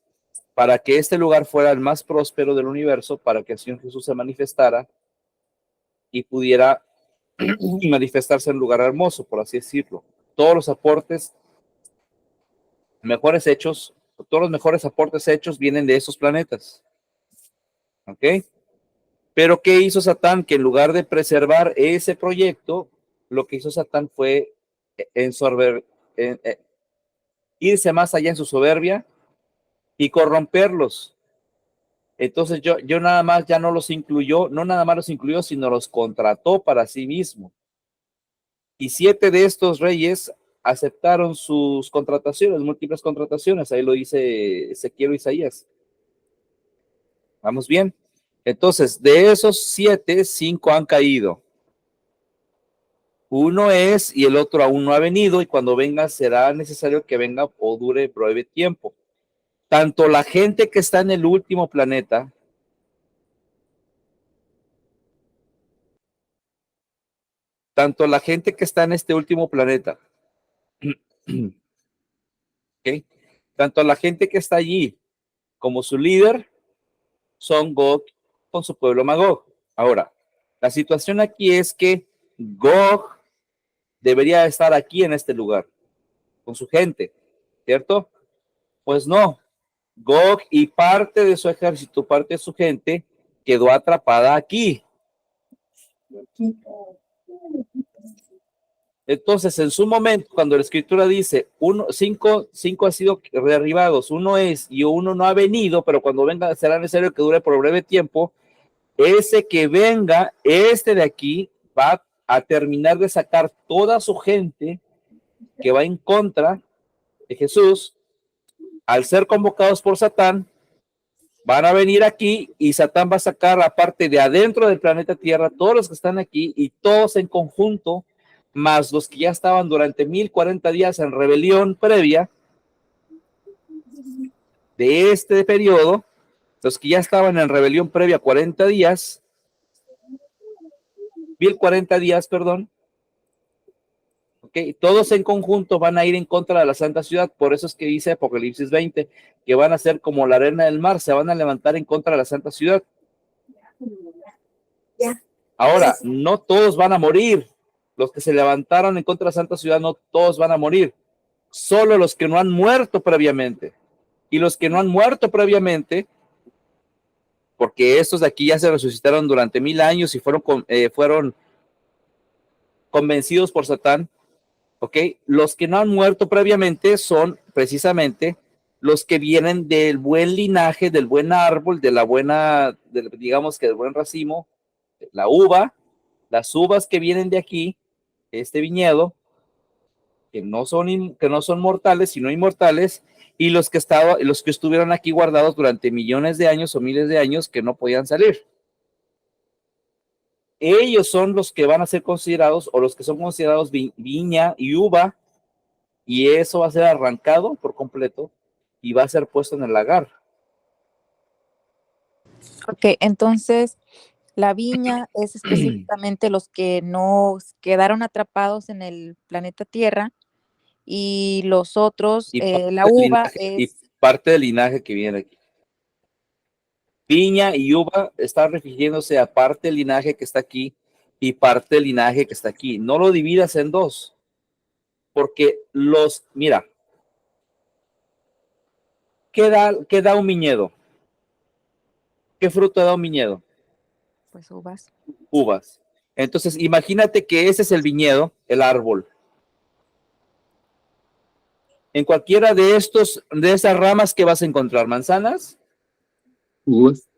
para que este lugar fuera el más próspero del universo, para que el Señor Jesús se manifestara y pudiera manifestarse en un lugar hermoso, por así decirlo. Todos los aportes mejores hechos, todos los mejores aportes hechos vienen de esos planetas. ¿Ok? Pero ¿qué hizo Satán? Que en lugar de preservar ese proyecto, lo que hizo Satán fue irse más allá en su soberbia y corromperlos. Entonces yo nada más ya no los incluyó, no nada más los incluyó, sino los contrató para sí mismo. Y 7 de estos reyes aceptaron sus contrataciones, múltiples contrataciones. Ahí lo dice Ezequiel o Isaías. ¿Vamos bien? Entonces, de esos 7, 5 han caído. Uno es y el otro aún no ha venido, y cuando venga será necesario que venga o dure breve tiempo. Tanto la gente que está en el último planeta, tanto la gente que está en este último planeta, ¿okay? Tanto la gente que está allí como su líder son Gog con su pueblo Magog. Ahora, la situación aquí es que Gog debería estar aquí en este lugar, con su gente, ¿cierto? Pues no, Gog y parte de su ejército, parte de su gente, quedó atrapada aquí. Entonces, en su momento, cuando la escritura dice, 5 han sido derribados, uno es y uno no ha venido, pero cuando venga será necesario que dure por breve tiempo, ese que venga, este de aquí, va a terminar de sacar toda su gente que va en contra de Jesús. Al ser convocados por Satán, van a venir aquí y Satán va a sacar la parte de adentro del planeta Tierra, todos los que están aquí y todos en conjunto, más los que ya estaban durante 1040 días en rebelión previa de este periodo, los que ya estaban en rebelión previa 40 días, 1040 días, perdón, okay, todos en conjunto van a ir en contra de la Santa Ciudad. Por eso es que dice Apocalipsis 20, que van a ser como la arena del mar, se van a levantar en contra de la Santa Ciudad. Ahora, no todos van a morir. Los que se levantaron en contra de la Santa Ciudad, no todos van a morir. Solo los que no han muerto previamente. Y los que no han muerto previamente, porque estos de aquí ya se resucitaron durante 1000 años y fueron convencidos por Satán, ¿ok? Los que no han muerto previamente son precisamente los que vienen del buen linaje, del buen árbol, de la buena, digamos que del buen racimo, la uva, las uvas que vienen de aquí, este viñedo, que no son mortales, sino inmortales, y los que estuvieron aquí guardados durante millones de años o miles de años que no podían salir. Ellos son los que van a ser considerados, o los que son considerados viña y uva, y eso va a ser arrancado por completo y va a ser puesto en el lagar. Ok, entonces la viña es específicamente los que no quedaron atrapados en el planeta Tierra, y los otros, Y la uva y parte del linaje que viene aquí. Viña y uva está refiriéndose a parte del linaje que está aquí y parte del linaje que está aquí. No lo dividas en dos, porque mira, ¿qué da un viñedo? ¿Qué fruto da un viñedo? pues uvas. Uvas. Entonces, imagínate que ese es el viñedo, el árbol. En cualquiera de esas ramas que vas a encontrar, manzanas, Uvas.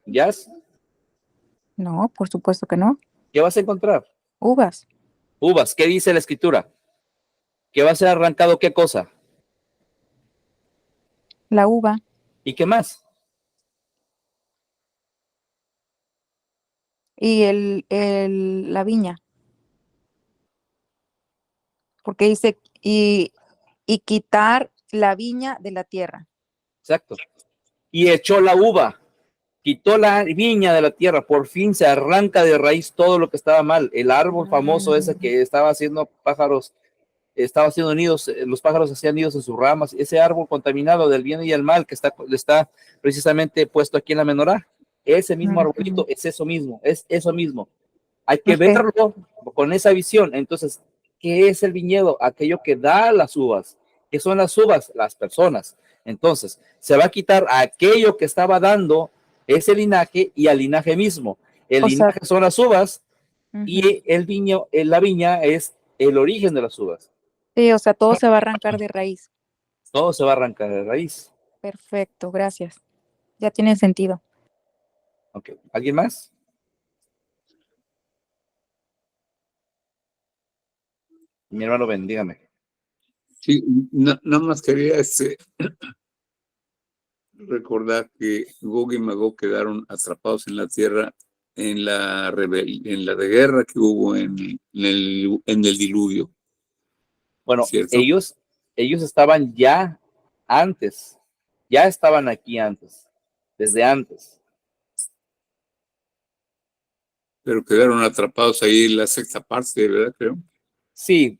¿yas? No, por supuesto que no. ¿Qué vas a encontrar? Uvas. Uvas. ¿Qué dice la escritura? ¿Que va a ser arrancado qué cosa? La uva. ¿Y qué más? Y la viña. Porque dice, y quitar la viña de la tierra. Exacto. Y echó la uva, quitó la viña de la tierra, por fin se arranca de raíz todo lo que estaba mal. El árbol famoso ese que estaba haciendo pájaros, estaba haciendo nidos, los pájaros hacían nidos en sus ramas, ese árbol contaminado del bien y el mal que está precisamente puesto aquí en la menorá, ese mismo arbolito es eso mismo. Hay que verlo con esa visión. Entonces, ¿qué es el viñedo? Aquello que da las uvas. ¿Qué son las uvas? Las personas. Entonces, se va a quitar aquello que estaba dando ese linaje y al linaje mismo. El linaje son las uvas y la viña es el origen de las uvas. Sí, o sea, todo se va a arrancar de raíz. Todo se va a arrancar de raíz. Perfecto, gracias. Ya tiene sentido. Ok, ¿alguien más? Mi hermano Ben, dígame. Sí, nada más quería recordar que Gog y Magog quedaron atrapados en la tierra en la de guerra que hubo en el diluvio. Bueno, ¿cierto? ellos estaban ya estaban aquí antes, desde antes. Pero quedaron atrapados ahí en la sexta parte, ¿verdad? Creo. Sí,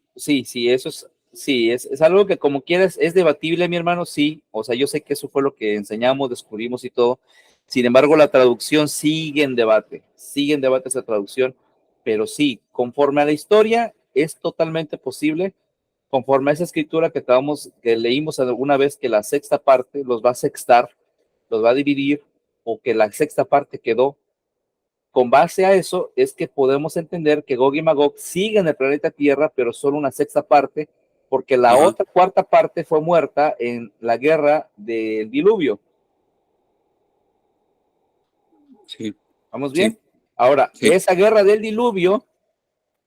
eso es algo que como quieras es debatible, mi hermano, sí, o sea, yo sé que eso fue lo que enseñamos, descubrimos y todo, sin embargo, la traducción sigue en debate esa traducción, pero sí, conforme a la historia, es totalmente posible, conforme a esa escritura que leímos alguna vez, que la sexta parte los va a sextar, los va a dividir, o que la sexta parte quedó. Con base a eso es que podemos entender que Gog y Magog siguen en el planeta Tierra, pero solo una sexta parte, porque la otra cuarta parte fue muerta en la guerra del diluvio. Sí. ¿Vamos bien? Sí. Ahora, Sí. esa guerra del diluvio,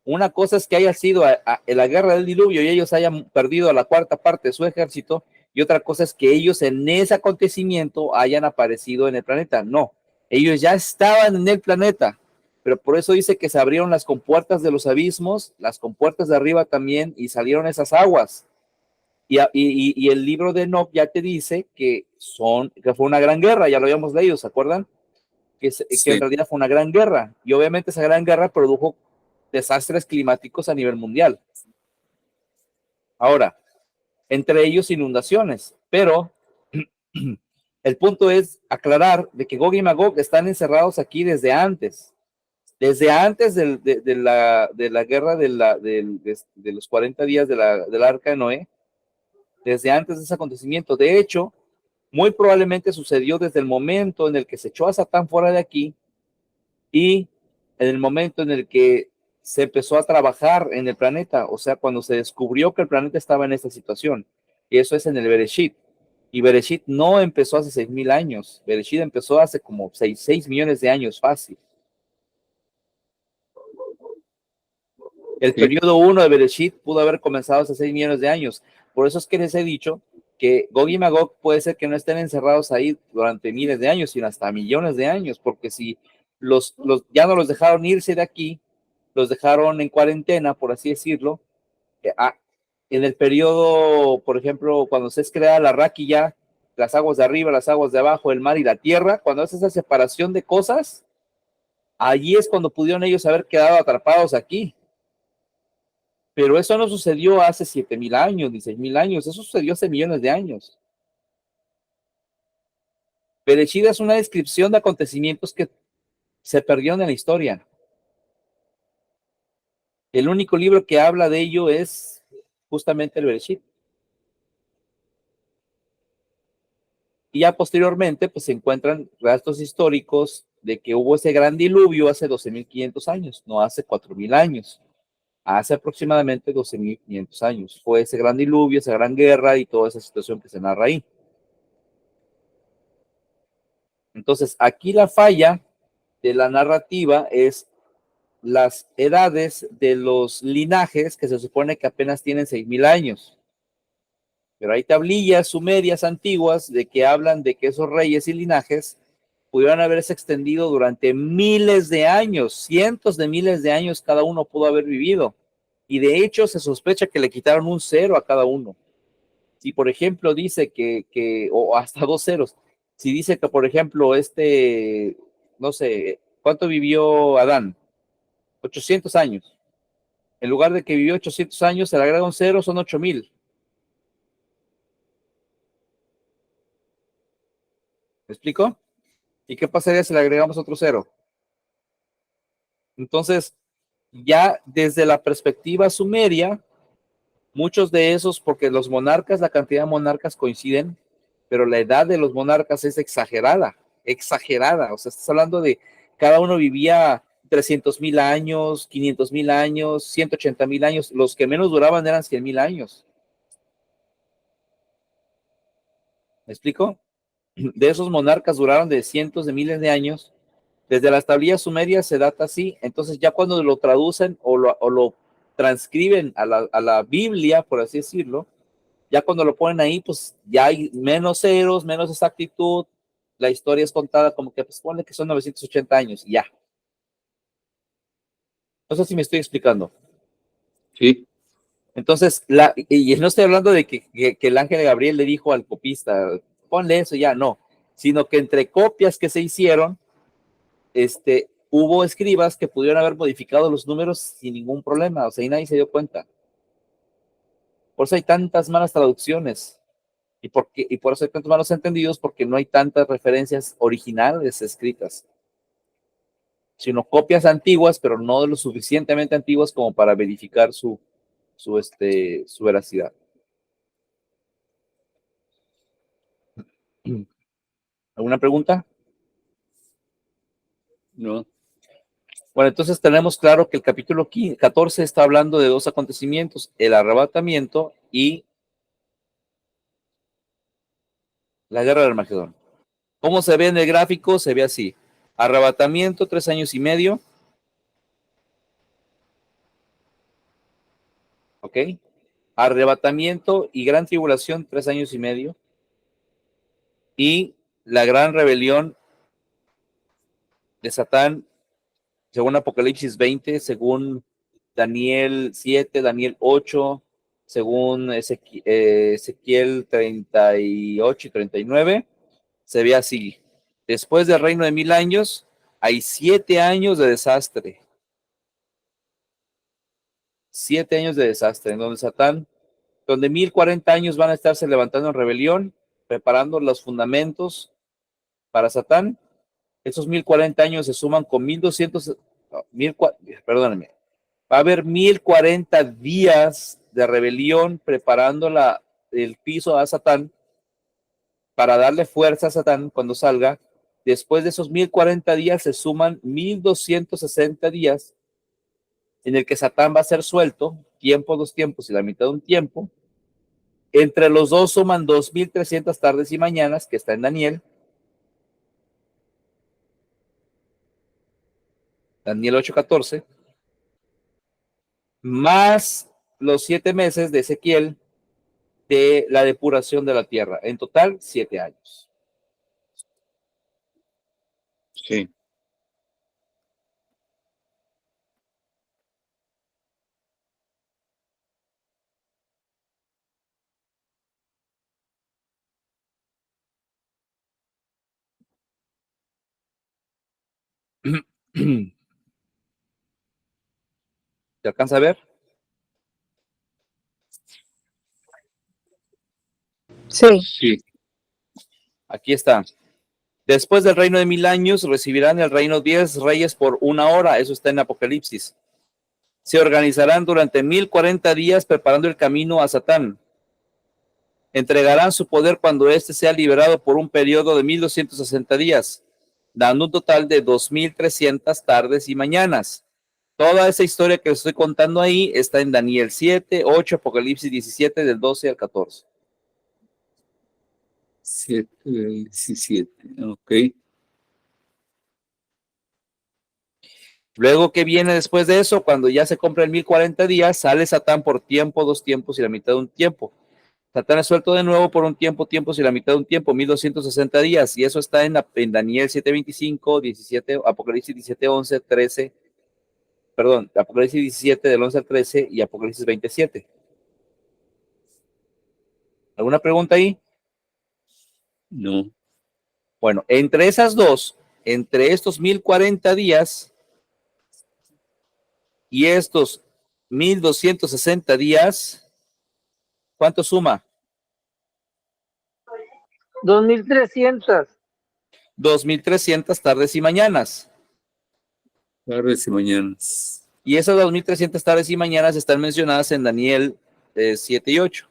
una cosa es que haya sido en la guerra del diluvio y ellos hayan perdido a la cuarta parte de su ejército, y otra cosa es que ellos en ese acontecimiento hayan aparecido en el planeta. No, ellos ya estaban en el planeta, pero por eso dice que se abrieron las compuertas de los abismos, las compuertas de arriba también, y salieron esas aguas. Y el libro de Enoch ya te dice que fue una gran guerra, ya lo habíamos leído, ¿se acuerdan? Que en realidad fue una gran guerra, y obviamente esa gran guerra produjo desastres climáticos a nivel mundial. Ahora, entre ellos inundaciones, pero el punto es aclarar de que Gog y Magog están encerrados aquí desde antes de la guerra de los 40 días del arca de Noé, desde antes de ese acontecimiento. De hecho, muy probablemente sucedió desde el momento en el que se echó a Satán fuera de aquí y en el momento en el que se empezó a trabajar en el planeta, o sea, cuando se descubrió que el planeta estaba en esta situación. Y eso es en el Bereshit. Y Bereshit no empezó hace 6,000 años. Bereshit empezó hace como 6 millones de años fácil. El periodo 1 de Bereshit pudo haber comenzado hace 6 millones de años. Por eso es que les he dicho que Gog y Magog puede ser que no estén encerrados ahí durante miles de años, sino hasta millones de años, porque si ya no los dejaron irse de aquí, los dejaron en cuarentena, por así decirlo, en el periodo, por ejemplo, cuando se crea la raquilla, las aguas de arriba, las aguas de abajo, el mar y la tierra, cuando hace esa separación de cosas, allí es cuando pudieron ellos haber quedado atrapados aquí. Pero eso no sucedió hace 7,000 años, ni 6,000 años, eso sucedió hace millones de años. Bereshit es una descripción de acontecimientos que se perdieron en la historia. El único libro que habla de ello es justamente el Bereshit. Y ya posteriormente, pues se encuentran rastros históricos de que hubo ese gran diluvio hace 12,500 años, no hace 4,000 años. Hace aproximadamente 12,500 años. Fue ese gran diluvio, esa gran guerra y toda esa situación que se narra ahí. Entonces, aquí la falla de la narrativa es las edades de los linajes que se supone que apenas tienen 6,000 años. Pero hay tablillas sumerias antiguas de que hablan de que esos reyes y linajes pudieron haberse extendido durante miles de años, cientos de miles de años cada uno pudo haber vivido. Y de hecho se sospecha que le quitaron un 0 a cada uno. Si por ejemplo dice o hasta 2 ceros, si dice que por ejemplo no sé, ¿cuánto vivió Adán? 800 años. En lugar de que vivió 800 años, se le agrega un 0, son 8,000. ¿Me explico? ¿Y qué pasaría si le agregamos otro 0? Entonces, ya desde la perspectiva sumeria, muchos de esos, porque los monarcas, la cantidad de monarcas coinciden, pero la edad de los monarcas es exagerada. O sea, estás hablando de cada uno vivía 300,000 años, 500,000 años, 180,000 años. Los que menos duraban eran 100,000 años. ¿Me explico? De esos monarcas duraron de cientos de miles de años. Desde las tablillas sumerias se data así. Entonces ya cuando lo traducen o lo transcriben a la Biblia, por así decirlo, ya cuando lo ponen ahí, pues ya hay menos ceros, menos exactitud. La historia es contada como que, pues ponle que son 980 años, y ya. No sé si me estoy explicando. Sí. Entonces, y no estoy hablando de que el ángel Gabriel le dijo al copista, ponle eso ya, no, sino que entre copias que se hicieron, hubo escribas que pudieron haber modificado los números sin ningún problema, o sea, y nadie se dio cuenta. Por eso hay tantas malas traducciones, y por eso hay tantos malos entendidos, porque no hay tantas referencias originales escritas, sino copias antiguas, pero no de lo suficientemente antiguas como para verificar su veracidad. ¿Alguna pregunta? No. Bueno, entonces tenemos claro que el capítulo 14 está hablando de dos acontecimientos, el arrebatamiento y la guerra del Armagedón. ¿Cómo se ve en el gráfico? Se ve así. Arrebatamiento, 3 años y medio. ¿Ok? arrebatamiento y gran tribulación, 3 años y medio, y la gran rebelión de Satán, según Apocalipsis 20, según Daniel 7, Daniel 8, según Ezequiel 38 y 39, se ve así. Después del reino de 1000 años, hay 7 años de desastre. 7 años de desastre, en donde Satán, donde 1040 años van a estarse levantando en rebelión, preparando los fundamentos para Satán. Esos 1040 años se suman con 1200, perdónenme, va a haber 1040 días de rebelión preparando el piso a Satán para darle fuerza a Satán cuando salga. Después de esos 1040 días se suman 1260 días en el que Satán va a ser suelto, tiempo, 2 tiempos y la mitad de un tiempo. Entre los dos suman 2300 tardes y mañanas, que está en Daniel 8:14, más los 7 meses de Ezequiel de la depuración de la tierra. En total, 7 años. Sí. ¿Se alcanza a ver? Sí. Sí. Aquí está. Después del reino de 1000 años, recibirán el reino 10 reyes por 1 hora. Eso está en Apocalipsis. Se organizarán durante 1040 días preparando el camino a Satán. Entregarán su poder cuando éste sea liberado por un periodo de 1260 días, dando un total de 2300 tardes y mañanas. Toda esa historia que les estoy contando ahí está en Daniel 7, 8, Apocalipsis 17, del 12 al 14. 7, 17. Ok. Luego, ¿qué viene después de eso? Cuando ya se cumplen 1040 días, sale Satán por tiempo, 2 tiempos y la mitad de un tiempo. Satán es suelto de nuevo por un tiempo, tiempos y la mitad de un tiempo, 1260 días. Y eso está en Daniel 7:25, 17, Apocalipsis 17, 11, 13. Perdón, Apocalipsis 17 del 11 al 13 y Apocalipsis 27. ¿Alguna pregunta ahí? No. Bueno, entre esas dos, entre estos 1040 días y estos 1260 días, ¿cuánto suma? 2300. 2300 tardes y mañanas. Tardes y mañanas. Y esas 2300 tardes y mañanas están mencionadas en Daniel 7 y 8,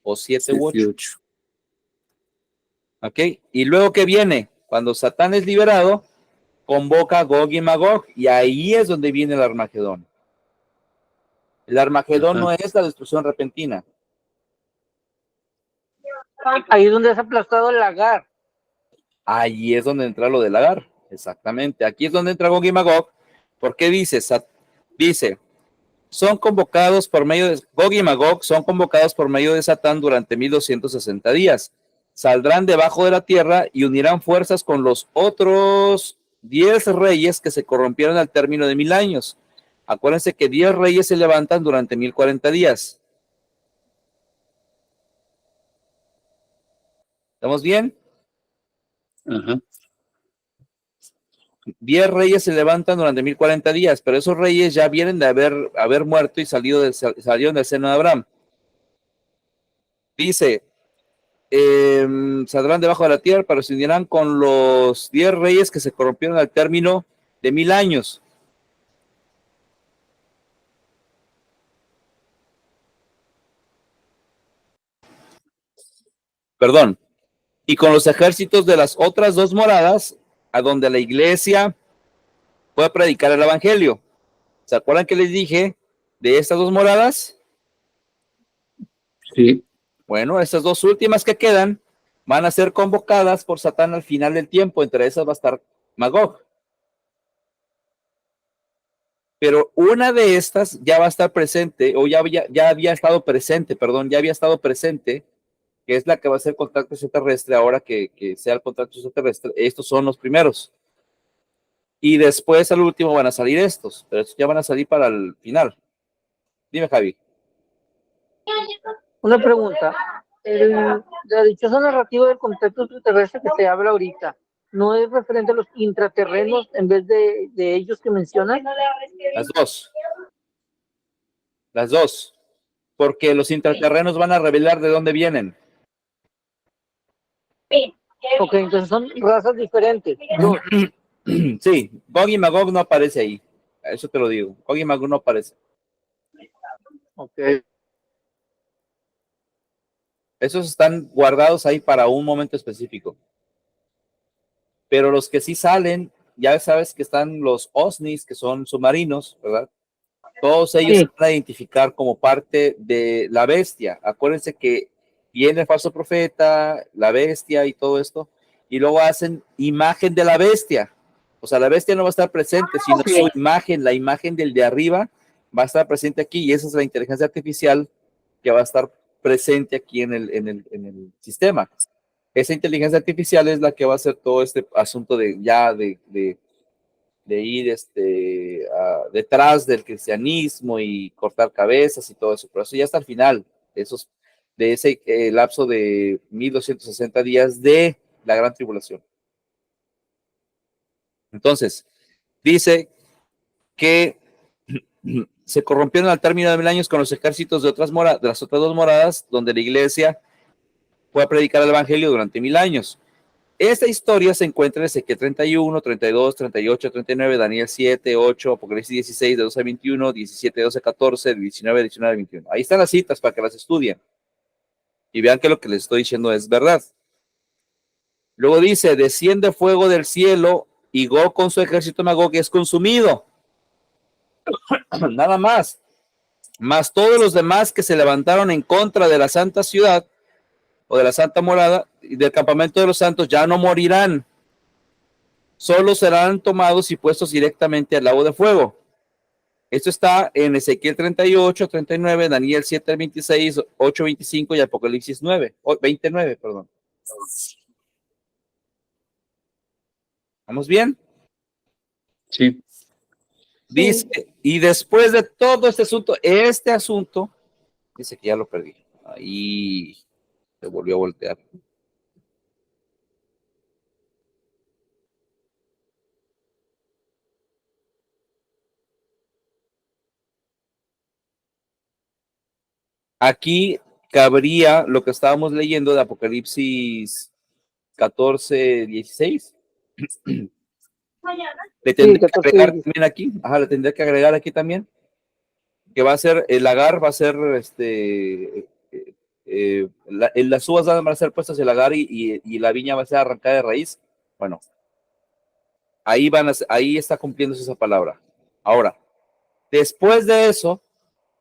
o 7 u 8. 18. ¿Ok? Y luego, ¿qué viene? Cuando Satán es liberado, convoca a Gog y Magog, y ahí es donde viene el Armagedón. El Armagedón Ajá. no es la destrucción repentina. Ahí es donde es aplastado el lagar. Ahí es donde entra lo del lagar. Exactamente. Aquí es donde entra Gog y Magog. ¿Por qué dice? Dice, son convocados por medio de Gog y Magog, son convocados por medio de Satán durante 1260 días. Saldrán debajo de la tierra y unirán fuerzas con los otros 10 reyes que se corrompieron al término de 1000 años. Acuérdense que 10 reyes se levantan durante 1040 días. ¿Estamos bien? Ajá. 10 reyes se levantan durante 1040 días, pero esos reyes ya vienen de haber muerto y salieron del seno de Abraham. Dice, saldrán debajo de la tierra, pero se unirán con los 10 reyes que se corrompieron al término de 1000 años. Perdón. Y con los ejércitos de las otras 2 moradas, a donde la iglesia puede predicar el evangelio. ¿Se acuerdan que les dije de estas 2 moradas? Sí. Bueno, estas 2 últimas que quedan van a ser convocadas por Satán al final del tiempo. Entre esas va a estar Magog. Pero una de estas ya va a estar presente, o ya había estado presente, que es la que va a ser contacto extraterrestre ahora que sea el contacto extraterrestre. Estos son los primeros. Y después al último van a salir estos, pero estos ya van a salir para el final. Dime, Javi. Una pregunta. La dichosa narrativa del contacto extraterrestre que se habla ahorita, ¿no es referente a los intraterrenos en vez de ellos que mencionan? Las dos. Porque los intraterrenos van a revelar de dónde vienen. Ok, entonces son razas diferentes. Dos. Sí, Gog y Magog no aparece ahí. Eso te lo digo. Gog y Magog no aparece. Ok. Esos están guardados ahí para un momento específico. Pero los que sí salen, ya sabes que están los OSNIs, que son submarinos, ¿verdad? Todos ellos se van a identificar como parte de la bestia. Acuérdense que viene el falso profeta, la bestia y todo esto, y luego hacen imagen de la bestia. O sea, la bestia no va a estar presente, sino su imagen, la imagen del de arriba, va a estar presente aquí, y esa es la inteligencia artificial que va a estar presente aquí en el sistema. Esa inteligencia artificial es la que va a hacer todo este asunto de ir detrás del cristianismo y cortar cabezas y todo eso, pero eso ya está al final de ese lapso de 1260 días de la gran tribulación. Entonces, dice que se rompieron al término de 1000 años con los ejércitos de las otras dos moradas, donde la iglesia fue a predicar el evangelio durante 1000 años. Esta historia se encuentra en Ezequiel 31, 32, 38, 39, Daniel 7, 8, Apocalipsis 16, de 12 a 21, 17, 12 a 14, 19, 19 a 21. Ahí están las citas para que las estudien y vean que lo que les estoy diciendo es verdad. Luego dice, desciende fuego del cielo y Gog con su ejército Magog es consumido. Nada más. Más todos los demás que se levantaron en contra de la santa ciudad o de la santa morada y del campamento de los santos ya no morirán. Solo serán tomados y puestos directamente al lago de fuego. Esto está en Ezequiel 38, 39, Daniel 7, 26, 8, 25 y Apocalipsis 29, perdón. ¿Vamos bien? Sí. Dice, y después de todo este asunto, dice que ya lo perdí. Ahí se volvió a voltear. Aquí cabría lo que estábamos leyendo de Apocalipsis 14, 16. Le tendré que agregar también aquí. Ajá, le tendré que agregar aquí también. Que va a ser, el lagar va a ser, las uvas van a ser puestas en el lagar y la viña va a ser arrancada de raíz. Bueno, ahí está cumpliéndose esa palabra. Ahora, después de eso,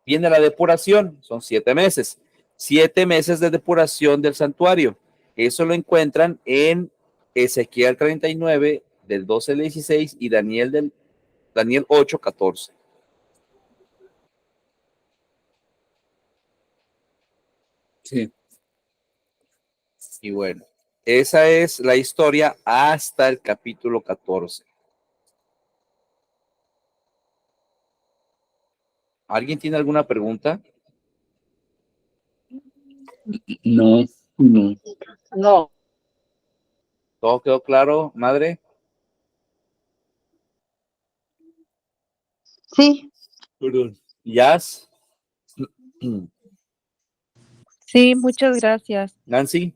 viene la depuración, son 7 meses. 7 meses de depuración del santuario. Eso lo encuentran en Ezequiel 39, del 12 al 16, y Daniel 8, 14. Sí. Y bueno, esa es la historia hasta el capítulo 14. ¿Alguien tiene alguna pregunta? No, no. No. ¿Todo quedó claro, madre? Sí, Perdón. ¿Yas? Sí, muchas gracias. ¿Nancy?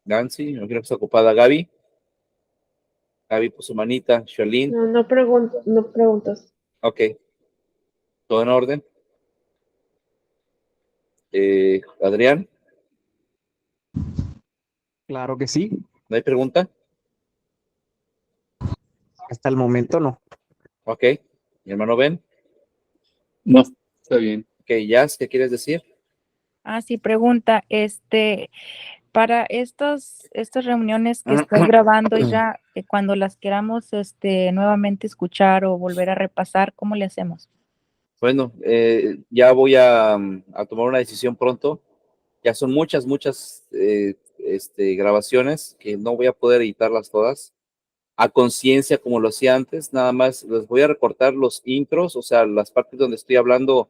¿Nancy? No creo que está ocupada. ¿Gaby? Gaby puso manita. ¿Charlene? No pregunto, no preguntas. Ok. ¿Todo en orden? ¿Adrián? Claro que sí. ¿No hay pregunta? Hasta el momento no. Ok. ¿Mi hermano Ben? No, está bien. Ok, Yas, ¿qué quieres decir? Sí, pregunta, Para estas reuniones que estás grabando ya, cuando las queramos nuevamente escuchar o volver a repasar, ¿cómo le hacemos? Bueno, ya voy a tomar una decisión pronto. Ya son muchas grabaciones que no voy a poder editarlas todas a conciencia como lo hacía antes. Nada más les voy a recortar los intros, o sea, las partes donde estoy hablando,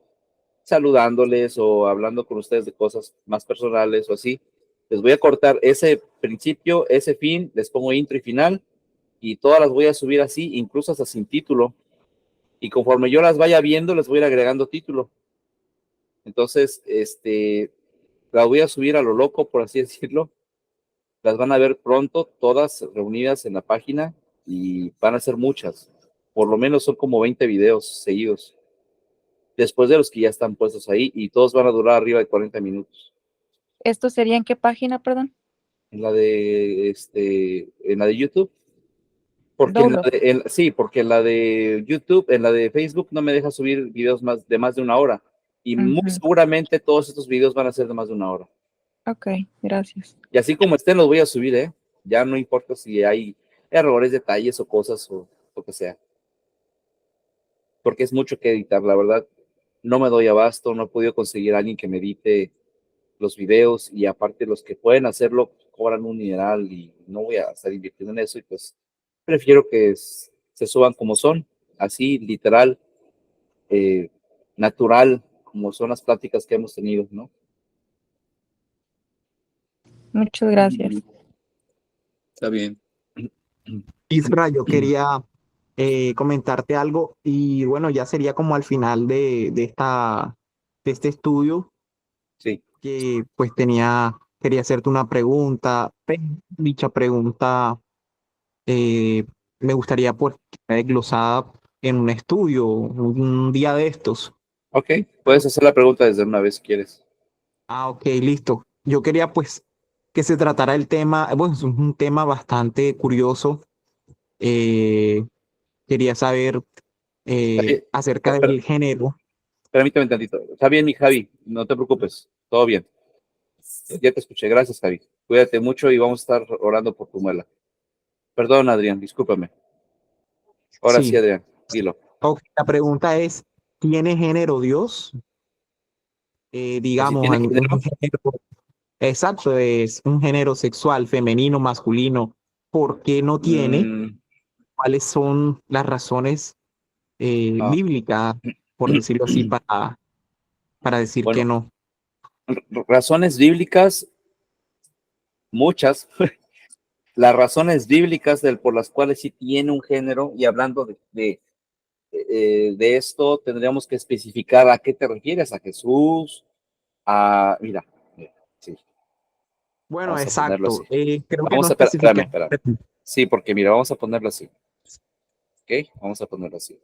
saludándoles o hablando con ustedes de cosas más personales o así. Les voy a cortar ese principio, ese fin, les pongo intro y final y todas las voy a subir así, incluso hasta sin título. Y conforme yo las vaya viendo, les voy a ir agregando título. Entonces, las voy a subir a lo loco, por así decirlo. Las van a ver pronto, todas reunidas en la página y van a ser muchas. Por lo menos son como 20 videos seguidos. Después de los que ya están puestos ahí y todos van a durar arriba de 40 minutos. ¿Esto sería en qué página, perdón? En la de YouTube. Porque sí, porque en la de YouTube, en la de Facebook no me deja subir videos de más de una hora. Y muy seguramente todos estos videos van a ser de más de una hora. Ok, gracias. Y así como estén, los voy a subir, ¿eh? Ya no importa si hay errores, detalles o cosas o lo que sea. Porque es mucho que editar, la verdad. No me doy abasto, no he podido conseguir a alguien que me edite los videos y aparte los que pueden hacerlo cobran un dineral y no voy a estar invirtiendo en eso y pues prefiero que se suban como son, así literal, natural, como son las pláticas que hemos tenido, ¿no? Muchas gracias. Está bien. Isra, yo quería comentarte algo y bueno, ya sería como al final de este estudio Sí. que pues quería hacerte una pregunta. Dicha pregunta me gustaría pues que quede desglosada en un estudio, un día de estos. Ok, puedes hacer la pregunta desde una vez si quieres. Ah, ok, listo. Yo quería pues que se tratara el tema, bueno, es un tema bastante curioso. Quería saber acerca del género. Permíteme tantito. Está bien, mi Javi, no te preocupes, todo bien. Ya te escuché, gracias, Javi. Cuídate mucho y vamos a estar orando por tu muela. Perdón, Adrián, discúlpame. Ahora sí, Sí. Adrián, dilo. Ok, la pregunta es, ¿tiene género Dios? ¿Que si Digamos, tiene un género? género, exacto, es un género sexual, femenino, masculino. ¿Por qué no tiene? ¿Cuáles son las razones No. bíblicas, por decirlo así, para decir que Bueno, no? razones bíblicas, muchas. Las razones bíblicas por las cuales sí tiene un género, y hablando de esto, tendríamos que especificar a qué te refieres, a Jesús, mira, sí, Bueno, vamos a ponerlo exacto. así. Creo que no Vamos a, especifica. espérame. Sí, porque mira, vamos a ponerlo así. ¿Ok? Vamos a ponerlo así.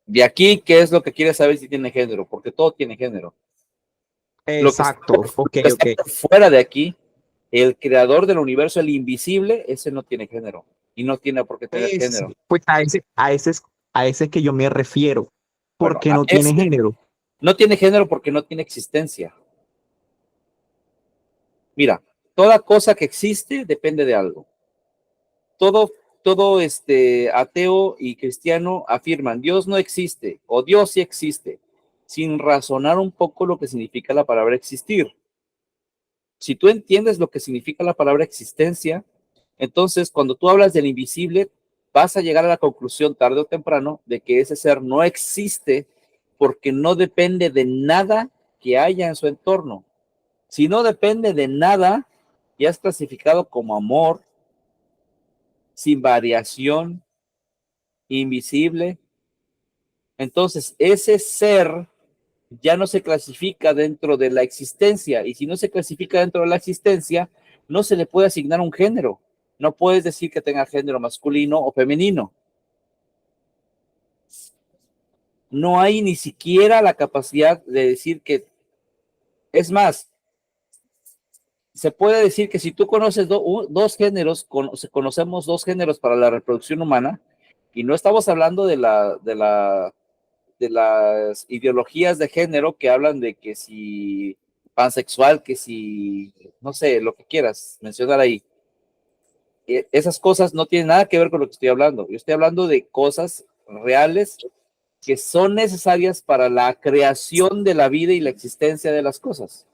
De aquí, ¿qué es lo que quieres saber si tiene género? Porque todo tiene género. Lo que está Exacto, ok, ok. por fuera de aquí, el creador del universo, el invisible, ese no tiene género. Y no tiene por qué tener género. Pues a ese es que yo me refiero. Bueno, Porque a no tiene ese género. no tiene género porque no tiene existencia. Mira, toda cosa que existe depende de algo. Todo ateo y cristiano afirman Dios no existe o Dios sí existe, sin razonar un poco lo que significa la palabra existir. Si tú entiendes lo que significa la palabra existencia, entonces cuando tú hablas del invisible, vas a llegar a la conclusión tarde o temprano de que ese ser no existe porque no depende de nada que haya en su entorno. Si no depende de nada, ya es clasificado como amor, sin variación, invisible. Entonces, ese ser ya no se clasifica dentro de la existencia, y si no se clasifica dentro de la existencia, no se le puede asignar un género. No puedes decir que tenga género masculino o femenino. No hay ni siquiera la capacidad de decir que, es más, se puede decir que si tú conoces dos géneros, conocemos dos géneros para la reproducción humana, y no estamos hablando de las ideologías de género que hablan de que si pansexual, que si, no sé, lo que quieras mencionar ahí. Esas cosas no tienen nada que ver con lo que estoy hablando. Yo estoy hablando de cosas reales que son necesarias para la creación de la vida y la existencia de las cosas.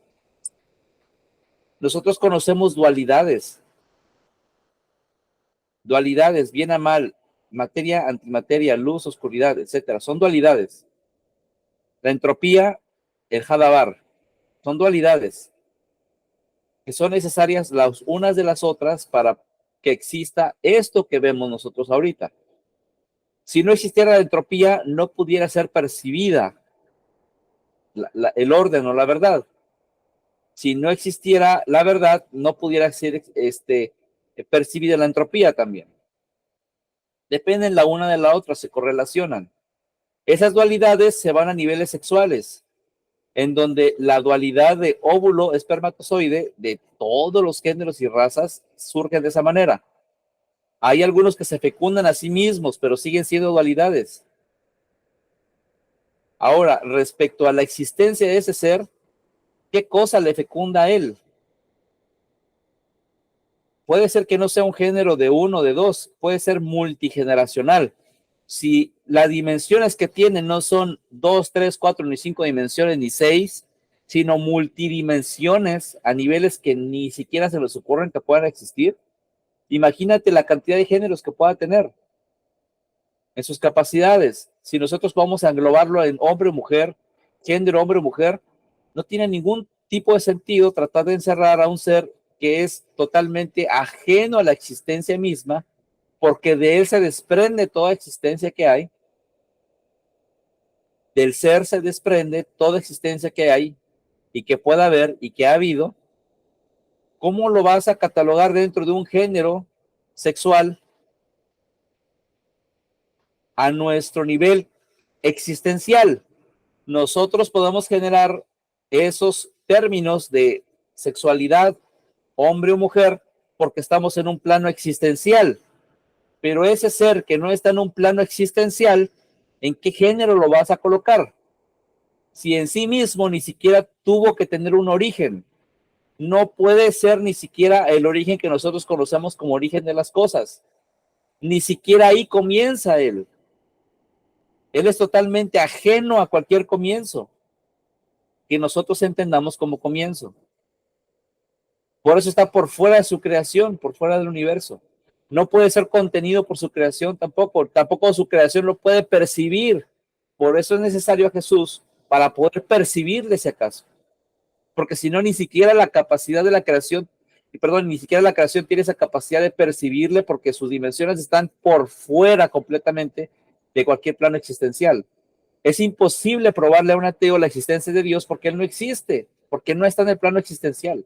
Nosotros conocemos dualidades, bien a mal, materia, antimateria, luz, oscuridad, etcétera. Son dualidades. La entropía, el Hadabar, son dualidades que son necesarias las unas de las otras para que exista esto que vemos nosotros ahorita. Si no existiera la entropía, no pudiera ser percibida el orden o la verdad. Si no existiera la verdad, no pudiera ser percibida la entropía también. Dependen la una de la otra, se correlacionan. Esas dualidades se van a niveles sexuales, en donde la dualidad de óvulo espermatozoide de todos los géneros y razas surgen de esa manera. Hay algunos que se fecundan a sí mismos, pero siguen siendo dualidades. Ahora, respecto a la existencia de ese ser, ¿qué cosa le fecunda a él? Puede ser que no sea un género de uno, de dos, puede ser multigeneracional. Si las dimensiones que tiene no son 2, 3, 4, ni 5 dimensiones, ni 6, sino multidimensiones a niveles que ni siquiera se les ocurren que puedan existir, imagínate la cantidad de géneros que pueda tener en sus capacidades. Si nosotros vamos a englobarlo en hombre o mujer, género hombre o mujer, no tiene ningún tipo de sentido tratar de encerrar a un ser que es totalmente ajeno a la existencia misma, porque de él se desprende toda existencia que hay, del ser se desprende toda existencia que hay y que pueda haber y que ha habido. ¿Cómo lo vas a catalogar dentro de un género sexual a nuestro nivel existencial? Nosotros podemos generar esos términos de sexualidad, hombre o mujer, porque estamos en un plano existencial. Pero ese ser que no está en un plano existencial, ¿en qué género lo vas a colocar? Si en sí mismo ni siquiera tuvo que tener un origen, no puede ser ni siquiera el origen que nosotros conocemos como origen de las cosas. Ni siquiera ahí comienza él. Él es totalmente ajeno a cualquier comienzo que nosotros entendamos como comienzo. Por eso está por fuera de su creación, por fuera del universo. No puede ser contenido por su creación tampoco su creación lo puede percibir. Por eso es necesario a Jesús para poder percibirle si acaso. Porque si no, ni siquiera la capacidad de la creación, ni siquiera la creación tiene esa capacidad de percibirle porque sus dimensiones están por fuera completamente de cualquier plano existencial. Es imposible probarle a un ateo la existencia de Dios porque él no existe, porque no está en el plano existencial.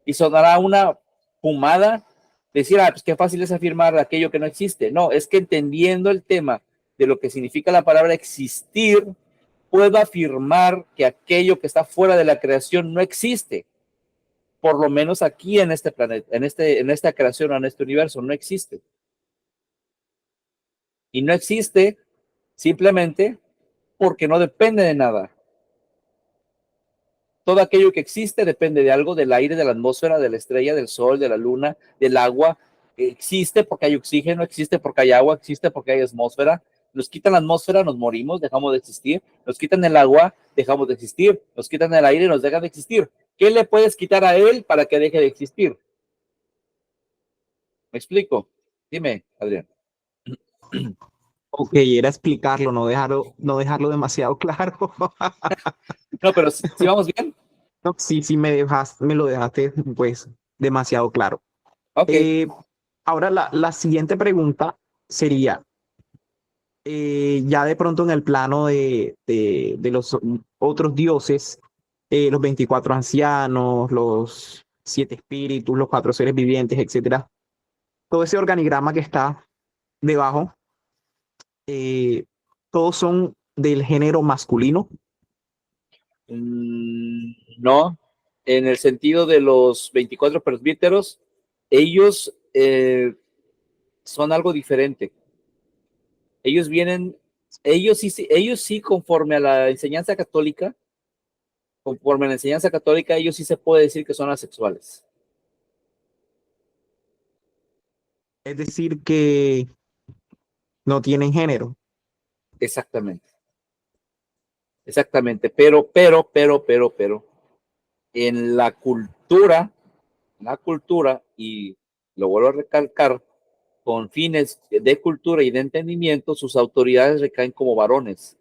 Y sonará una fumada decir, pues qué fácil es afirmar aquello que no existe. No, es que entendiendo el tema de lo que significa la palabra existir, puedo afirmar que aquello que está fuera de la creación no existe. Por lo menos aquí en este planeta, en esta creación o en este universo, no existe. Y no existe simplemente porque no depende de nada. Todo aquello que existe depende de algo, del aire, de la atmósfera, de la estrella, del sol, de la luna, del agua. Existe porque hay oxígeno, existe porque hay agua, existe porque hay atmósfera. Nos quitan la atmósfera, nos morimos, dejamos de existir. Nos quitan el agua, dejamos de existir. Nos quitan el aire, nos dejan de existir. ¿Qué le puedes quitar a él para que deje de existir? ¿Me explico? Dime, Adrián. Ok, era explicarlo, no dejarlo demasiado claro. No, pero si vamos bien. No, sí, me lo dejaste pues demasiado claro. Ok. Ahora la siguiente pregunta sería, ya de pronto en el plano de los otros dioses, los 24 ancianos, los 7 espíritus, los 4 seres vivientes, etcétera, todo ese organigrama que está debajo, todos son del género masculino. No, en el sentido de los 24 presbíteros, ellos son algo diferente. Ellos sí, conforme a la enseñanza católica, conforme a la enseñanza católica, ellos sí se puede decir que son asexuales. Es decir, que no tienen género. Exactamente. Exactamente. Pero, en la cultura, y lo vuelvo a recalcar, con fines de cultura y de entendimiento, sus autoridades recaen como varones.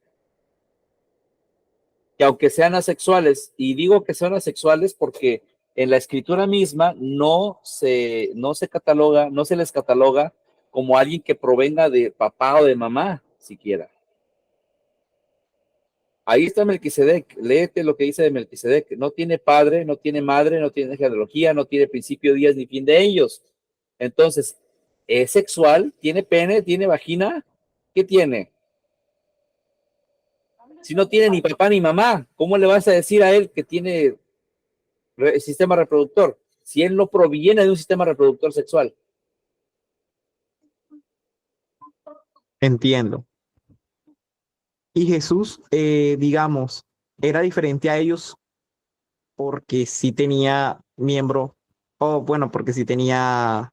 Que aunque sean asexuales, y digo que sean asexuales porque en la escritura misma no se cataloga, no se les cataloga como alguien que provenga de papá o de mamá, siquiera. Ahí está Melquisedec, léete lo que dice de Melquisedec, no tiene padre, no tiene madre, no tiene genealogía, no tiene principio, días ni fin de ellos. Entonces, es sexual, tiene pene, tiene vagina, ¿qué tiene? Si no tiene ni papá ni mamá, ¿cómo le vas a decir a él que tiene sistema reproductor? Si él no proviene de un sistema reproductor sexual. Entiendo. Y Jesús, digamos, era diferente a ellos porque sí tenía miembro, o bueno, porque sí tenía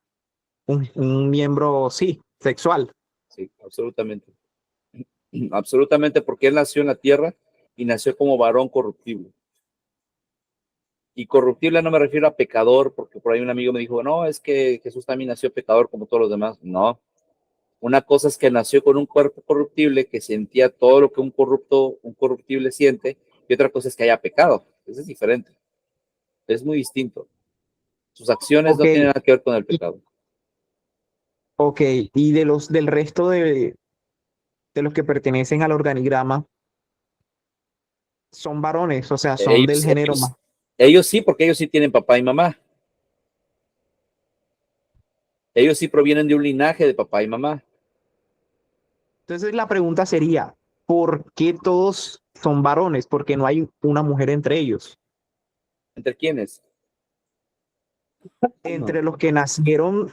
un miembro, sí, sexual. Sí, absolutamente. Absolutamente, porque él nació en la tierra y nació como varón corruptible. Y corruptible no me refiero a pecador, porque por ahí un amigo me dijo, no, es que Jesús también nació pecador como todos los demás. No, una cosa es que nació con un cuerpo corruptible que sentía todo lo que un corruptible siente, y otra cosa es que haya pecado. Eso es diferente, es muy distinto. Sus acciones Ok, no tienen nada que ver con el pecado. ok. Y del resto de los que pertenecen al organigrama, son varones, o sea, son del Ellos, género ellos, más. ellos sí, porque ellos sí tienen papá y mamá. Ellos sí provienen de un linaje de papá y mamá. Entonces la pregunta sería, ¿por qué todos son varones? Porque no hay una mujer entre ellos. ¿Entre quiénes? No. Entre los que nacieron,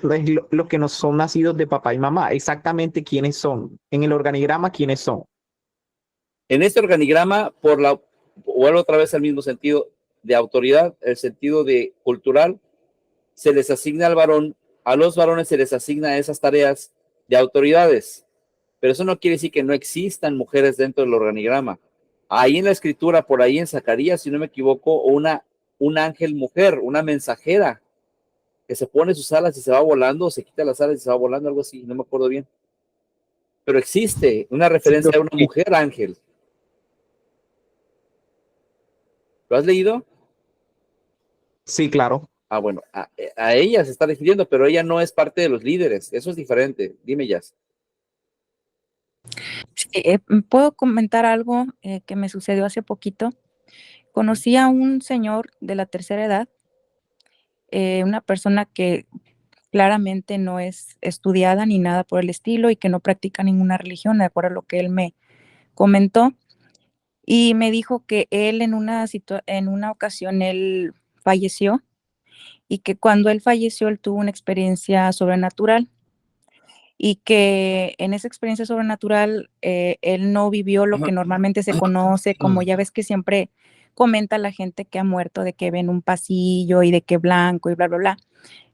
los que no son nacidos de papá y mamá, exactamente quiénes son. En el organigrama, ¿quiénes son? En este organigrama, vuelvo otra vez al mismo sentido de autoridad, el sentido de cultural, se les asigna al varón, a los varones se les asigna esas tareas de autoridades, pero eso no quiere decir que no existan mujeres dentro del organigrama. Ahí en la escritura, por ahí en Zacarías, si no me equivoco, un ángel mujer, una mensajera, que se pone sus alas y se va volando, o se quita las alas y se va volando, algo así, no me acuerdo bien. Pero existe una Sí, referencia a una mujer ángel. ¿Lo has leído? sí, claro. Ah, bueno, a ella se está refiriendo, pero ella no es parte de los líderes. Eso es diferente. Dime, Jazz. Sí, ¿puedo comentar algo que me sucedió hace poquito? Conocí a un señor de la tercera edad, una persona que claramente no es estudiada ni nada por el estilo y que no practica ninguna religión, de acuerdo a lo que él me comentó, y me dijo que él en una ocasión él falleció y que cuando él falleció él tuvo una experiencia sobrenatural y que en esa experiencia sobrenatural él no vivió lo que normalmente se conoce, como ya ves que siempre comenta la gente que ha muerto de que ven un pasillo y de que blanco y bla, bla, bla.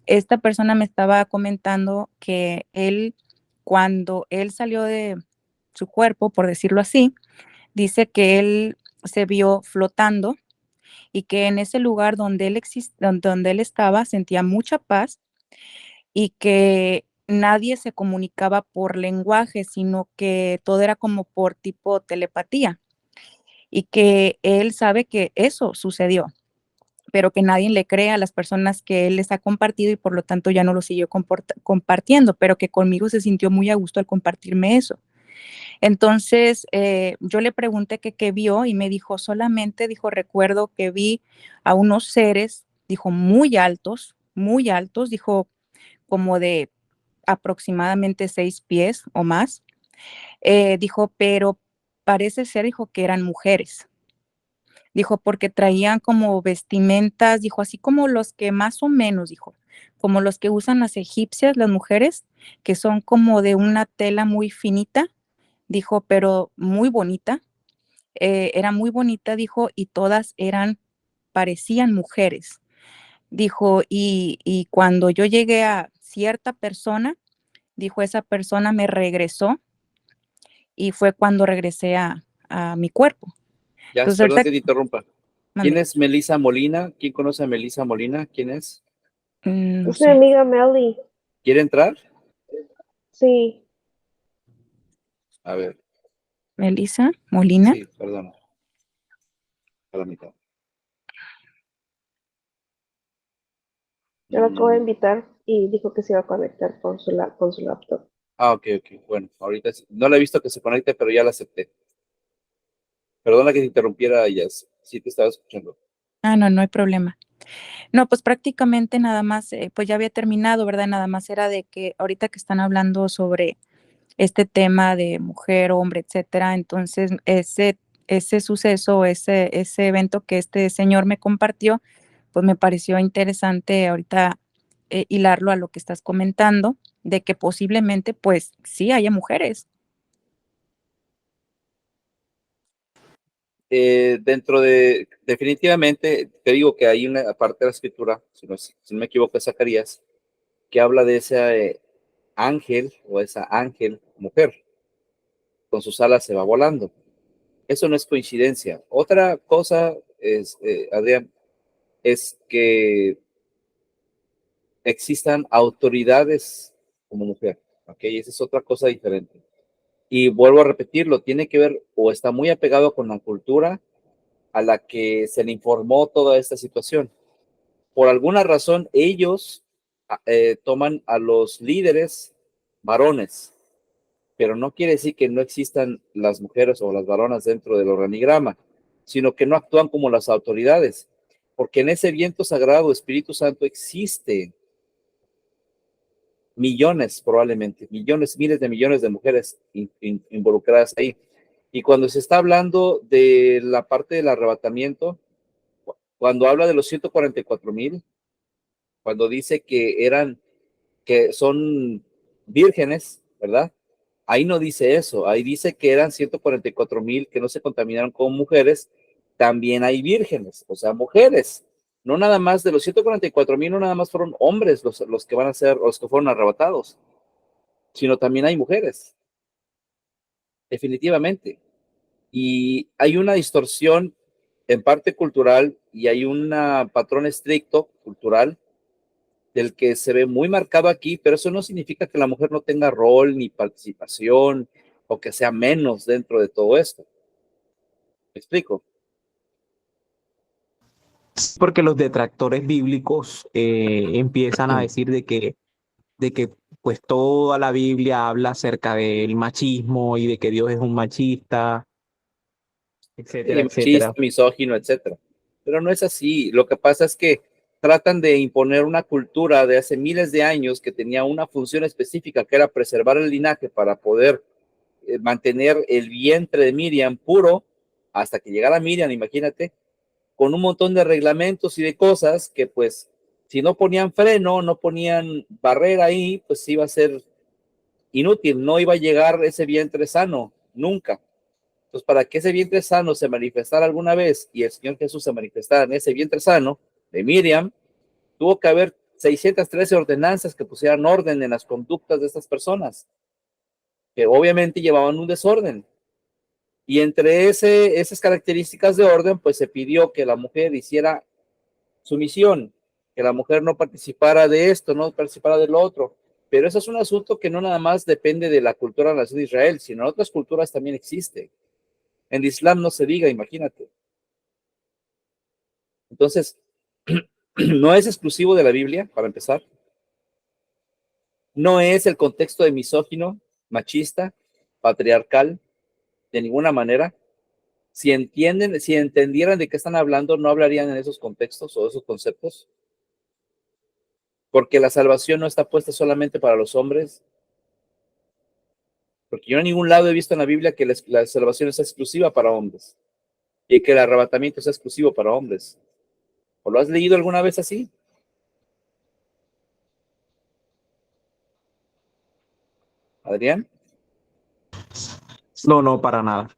Esta persona me estaba comentando que él, cuando él salió de su cuerpo, por decirlo así, dice que él se vio flotando y que en ese lugar donde donde él estaba sentía mucha paz y que nadie se comunicaba por lenguaje, sino que todo era como por tipo telepatía y que él sabe que eso sucedió, pero que nadie le cree a las personas que él les ha compartido y por lo tanto ya no lo siguió compartiendo, pero que conmigo se sintió muy a gusto al compartirme eso. Entonces, yo le pregunté que qué vio y me dijo solamente, dijo, recuerdo que vi a unos seres, dijo, muy altos, dijo, como de aproximadamente 6 pies o más. Dijo, pero parece ser, dijo, que eran mujeres. Dijo, porque traían como vestimentas, dijo, así como los que más o menos, dijo, como los que usan las egipcias, las mujeres, que son como de una tela muy finita, dijo, pero muy bonita. era muy bonita, dijo, y todas parecían mujeres. Dijo, y cuando yo llegué a cierta persona, dijo, esa persona me regresó y fue cuando regresé a mi cuerpo. Ya, Entonces, perdón ahorita, que te interrumpa. ¿Quién mande. es Melissa Molina? ¿Quién conoce a Melissa Molina? ¿Quién es? No Es mi sé, amiga Melly. ¿Quiere entrar? Sí. A ver, Melissa Molina. sí, perdón. A la mitad. Yo la acabo de Mm, invitar y dijo que se iba a conectar con con su laptop. ok, ok. Bueno, ahorita no la he visto que se conecte, pero ya la acepté. Perdona que te interrumpiera, Jess. Sí te estaba escuchando. No, no hay problema. No, pues prácticamente nada más, pues ya había terminado, ¿verdad? Nada más era de que ahorita que están hablando sobre este tema de mujer, hombre, etcétera, entonces ese suceso, ese evento que este señor me compartió, pues me pareció interesante ahorita hilarlo a lo que estás comentando, de que posiblemente, pues sí, haya mujeres. Definitivamente, te digo que hay una parte de la escritura, si no me equivoco, es Zacarías, que habla de ese ángel o esa ángel mujer, con sus alas se va volando. Eso no es coincidencia. Otra cosa es, Adrián, es que existan autoridades como mujer, ¿ok? Esa es otra cosa diferente. Y vuelvo a repetirlo, tiene que ver o está muy apegado con la cultura a la que se le informó toda esta situación. Por alguna razón, ellos toman a los líderes varones, pero no quiere decir que no existan las mujeres o las varonas dentro del organigrama, sino que no actúan como las autoridades, porque en ese viento sagrado, Espíritu Santo, existe millones, probablemente, millones, miles de millones de mujeres involucradas ahí. Y cuando se está hablando de la parte del arrebatamiento, cuando habla de los 144,000, cuando dice que son vírgenes, ¿verdad? Ahí no dice eso, ahí dice que eran 144,000 que no se contaminaron con mujeres, también hay vírgenes, o sea, mujeres. No nada más de los 144,000, no nada más fueron hombres los que van a ser, los que fueron arrebatados, sino también hay mujeres, definitivamente. Y hay una distorsión en parte cultural y hay un patrón estricto cultural del que se ve muy marcado aquí, pero eso no significa que la mujer no tenga rol ni participación o que sea menos dentro de todo esto. ¿Me explico? Porque los detractores bíblicos empiezan a decir de que pues toda la Biblia habla acerca del machismo y de que Dios es un machista, etcétera, Y etcétera. machista, misógino, etcétera. Pero no es así. Lo que pasa es que tratan de imponer una cultura de hace miles de años que tenía una función específica, que era preservar el linaje para poder mantener el vientre de Miriam puro hasta que llegara Miriam, imagínate, con un montón de reglamentos y de cosas que pues si no ponían freno, no ponían barrera ahí, pues iba a ser inútil, no iba a llegar ese vientre sano, nunca. Entonces, para que ese vientre sano se manifestara alguna vez y el Señor Jesús se manifestara en ese vientre sano de Miriam, tuvo que haber 613 ordenanzas que pusieran orden en las conductas de estas personas, que obviamente llevaban un desorden. Y entre esas características de orden, pues se pidió que la mujer hiciera su misión, que la mujer no participara de esto, no participara de lo otro. Pero eso es un asunto que no nada más depende de la cultura de la nación de Israel, sino en otras culturas también existe. En el Islam no se diga, imagínate. Entonces, no es exclusivo de la Biblia, para empezar. No es el contexto de misógino, machista, patriarcal, de ninguna manera. Si entendieran de qué están hablando, no hablarían en esos contextos o esos conceptos, porque la salvación no está puesta solamente para los hombres, porque yo en ningún lado he visto en la Biblia que la salvación es exclusiva para hombres y que el arrebatamiento es exclusivo para hombres. ¿O lo has leído alguna vez así? Adrián. No, no, para nada.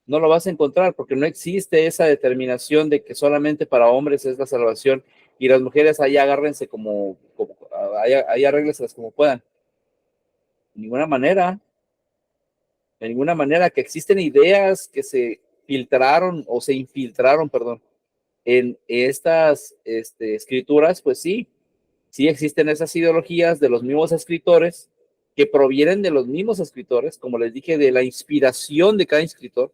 No lo vas a encontrar porque no existe esa determinación de que solamente para hombres es la salvación y las mujeres ahí agárrense ahí arrégleselas como puedan. De ninguna manera. De ninguna manera. Que existen ideas que se filtraron o se infiltraron, perdón, en estas escrituras, pues sí existen esas ideologías de los mismos escritores que provienen de los mismos escritores, como les dije, de la inspiración de cada escritor.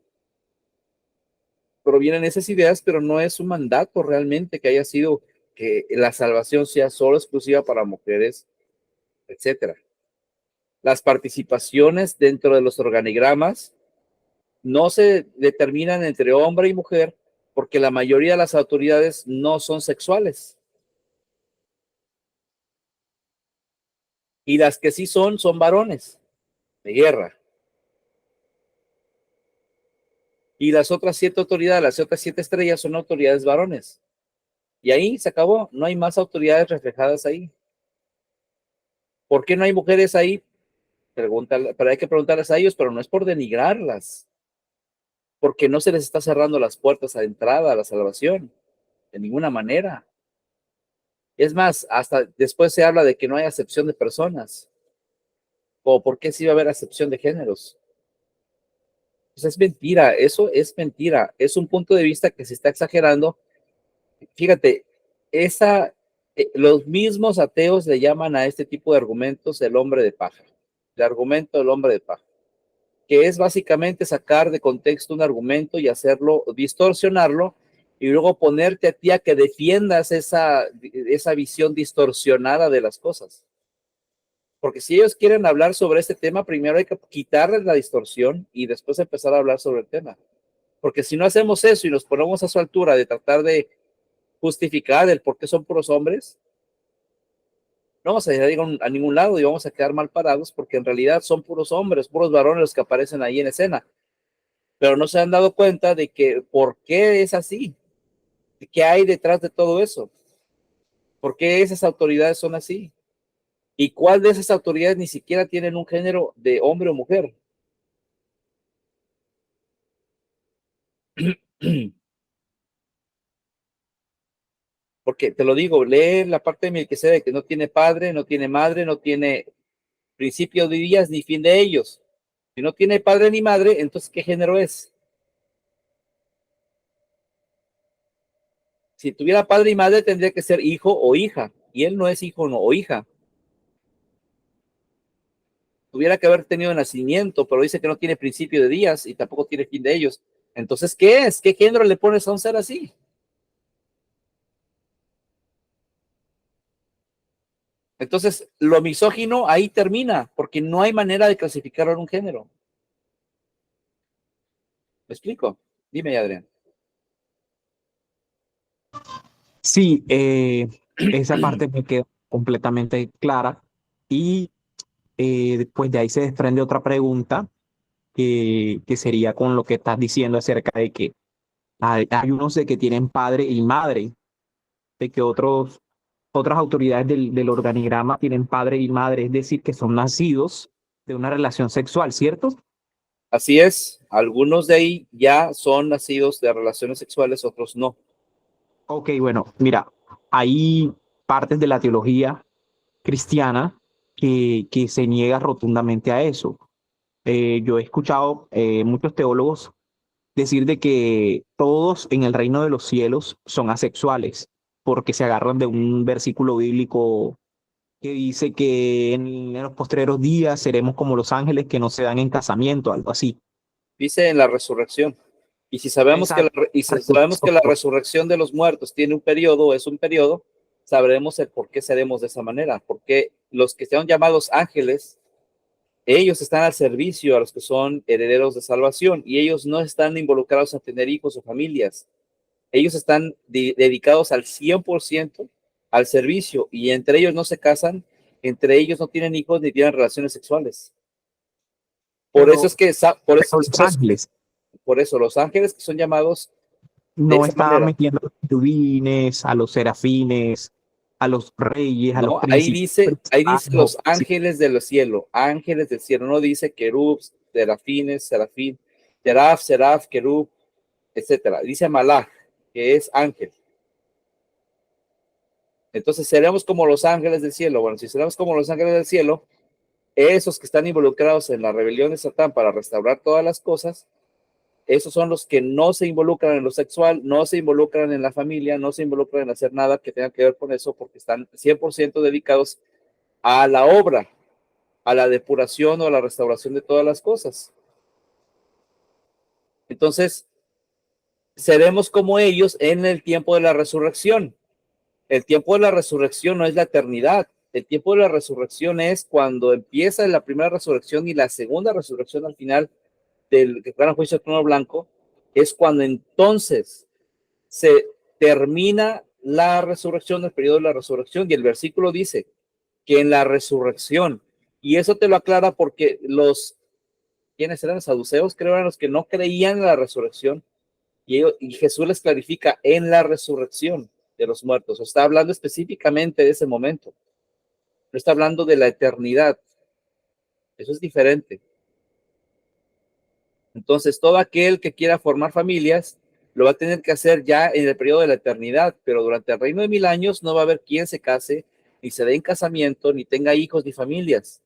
Provienen esas ideas, pero no es un mandato realmente que haya sido que la salvación sea solo exclusiva para mujeres, etcétera. Las participaciones dentro de los organigramas no se determinan entre hombre y mujer porque la mayoría de las autoridades no son sexuales. Y las que sí son varones de guerra. Y las otras 7 autoridades, las otras 7 estrellas son autoridades varones. Y ahí se acabó, no hay más autoridades reflejadas ahí. ¿Por qué no hay mujeres ahí? Pero hay que preguntarles a ellos, pero no es por denigrarlas, porque no se les está cerrando las puertas a entrada a la salvación, de ninguna manera. Es más, hasta después se habla de que no hay acepción de personas, o por qué sí va a haber acepción de géneros. Pues es mentira, eso es mentira, es un punto de vista que se está exagerando. Fíjate, los mismos ateos le llaman a este tipo de argumentos el hombre de paja, el argumento del hombre de paja, que es básicamente sacar de contexto un argumento y hacerlo, distorsionarlo, y luego ponerte a ti a que defiendas esa visión distorsionada de las cosas. Porque si ellos quieren hablar sobre este tema, primero hay que quitarles la distorsión y después empezar a hablar sobre el tema. Porque si no hacemos eso y nos ponemos a su altura de tratar de justificar el por qué son puros hombres, no vamos a llegar a ningún lado y vamos a quedar mal parados porque en realidad son puros hombres, puros varones los que aparecen ahí en escena. Pero no se han dado cuenta de que por qué es así, qué hay detrás de todo eso, por qué esas autoridades son así y cuál de esas autoridades ni siquiera tienen un género de hombre o mujer. Porque te lo digo, lee la parte de Melquisedec que no tiene padre, no tiene madre, no tiene principio de días ni fin de ellos. Si no tiene padre ni madre, entonces ¿qué género es? Si tuviera padre y madre tendría que ser hijo o hija, y él no es hijo o hija. Tuviera que haber tenido nacimiento, pero dice que no tiene principio de días y tampoco tiene fin de ellos. Entonces, ¿qué es? ¿Qué género le pones a un ser así? Entonces, lo misógino ahí termina, porque no hay manera de clasificarlo en un género. ¿Me explico? Dime, Adrián. Sí, esa parte me queda completamente clara y pues de ahí se desprende otra pregunta que sería con lo que estás diciendo acerca de que hay unos de que tienen padre y madre, de que otras autoridades del organigrama tienen padre y madre, es decir, que son nacidos de una relación sexual, ¿cierto? Así es, algunos de ahí ya son nacidos de relaciones sexuales, otros no. Ok, bueno, mira, hay partes de la teología cristiana que se niega rotundamente a eso. Yo he escuchado muchos teólogos decir de que todos en el reino de los cielos son asexuales, porque se agarran de un versículo bíblico que dice que en los postreros días seremos como los ángeles que no se dan en casamiento, algo así. Dice en la resurrección. Y si sabemos que la resurrección de los muertos tiene un periodo, es un periodo, sabremos el por qué seremos de esa manera. Porque los que sean llamados ángeles, ellos están al servicio a los que son herederos de salvación y ellos no están involucrados a tener hijos o familias. Ellos están dedicados al 100% al servicio y entre ellos no se casan, entre ellos no tienen hijos ni tienen relaciones sexuales. Por eso es que los ángeles que son llamados no está metiendo a los querubines, a los serafines, a los reyes, a los príncipes. Ahí dice los ángeles del cielo, no dice querubs, serafines, serafín. Seraf, Seraf, Kerub, etcétera. Dice Malach, que es ángel. Entonces seremos como los ángeles del cielo. Bueno, si seremos como los ángeles del cielo, esos que están involucrados en la rebelión de Satán para restaurar todas las cosas, esos son los que no se involucran en lo sexual, no se involucran en la familia, no se involucran en hacer nada que tenga que ver con eso, porque están 100% dedicados a la obra, a la depuración o a la restauración de todas las cosas. Entonces, seremos como ellos en el tiempo de la resurrección. El tiempo de la resurrección no es la eternidad. El tiempo de la resurrección es cuando empieza la primera resurrección y la segunda resurrección al final del gran juicio del trono blanco, es cuando entonces se termina la resurrección, el periodo de la resurrección, y el versículo dice que en la resurrección, y eso te lo aclara porque ¿quiénes eran? Los saduceos, creo eran los que no creían en la resurrección, y Jesús les clarifica en la resurrección de los muertos. O está hablando específicamente de ese momento, no está hablando de la eternidad. Eso es diferente. Entonces, todo aquel que quiera formar familias lo va a tener que hacer ya en el periodo de la eternidad, pero durante el reino de 1000 años no va a haber quien se case, ni se dé en casamiento, ni tenga hijos ni familias.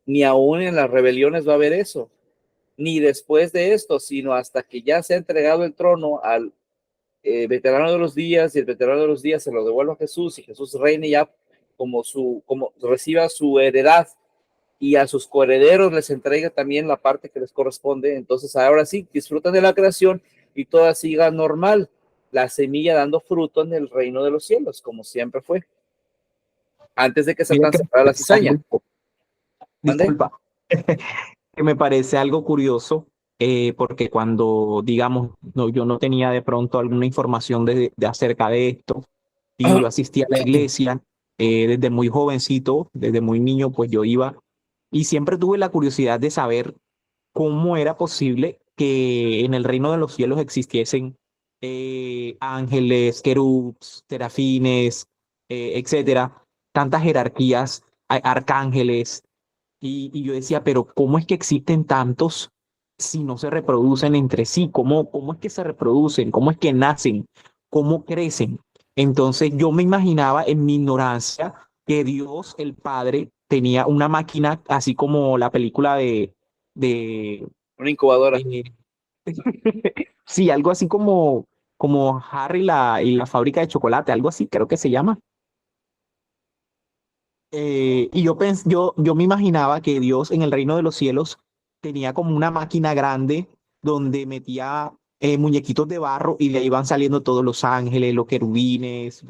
Ni aún en las rebeliones va a haber eso, ni después de esto, sino hasta que ya se ha entregado el trono al veterano de los días, y el veterano de los días se lo devuelva a Jesús, y Jesús reine ya como reciba su heredad, y a sus coherederos les entrega también la parte que les corresponde. Entonces ahora sí, disfrutan de la creación y todo siga normal, la semilla dando fruto en el reino de los cielos, como siempre fue, antes de que Mira Satán que se para la cizaña. ¿Mande? disculpa, que me parece algo curioso, porque cuando, digamos, no, yo no tenía de pronto alguna información de acerca de esto, y yo asistía a la iglesia desde muy jovencito, desde muy niño, pues yo iba y siempre tuve la curiosidad de saber cómo era posible que en el reino de los cielos existiesen ángeles, querubs, serafines, etcétera, tantas jerarquías, arcángeles, y yo decía, pero ¿cómo es que existen tantos si no se reproducen entre sí? ¿Cómo es que se reproducen? ¿Cómo es que nacen? ¿Cómo crecen? Entonces yo me imaginaba en mi ignorancia que Dios, el Padre, tenía una máquina así como la película de Una incubadora. eh, sí, algo así como Harry y la fábrica de chocolate, algo así creo que se llama. Y yo me imaginaba que Dios en el reino de los cielos tenía como una máquina grande donde metía muñequitos de barro y de ahí van saliendo todos los ángeles, los querubines,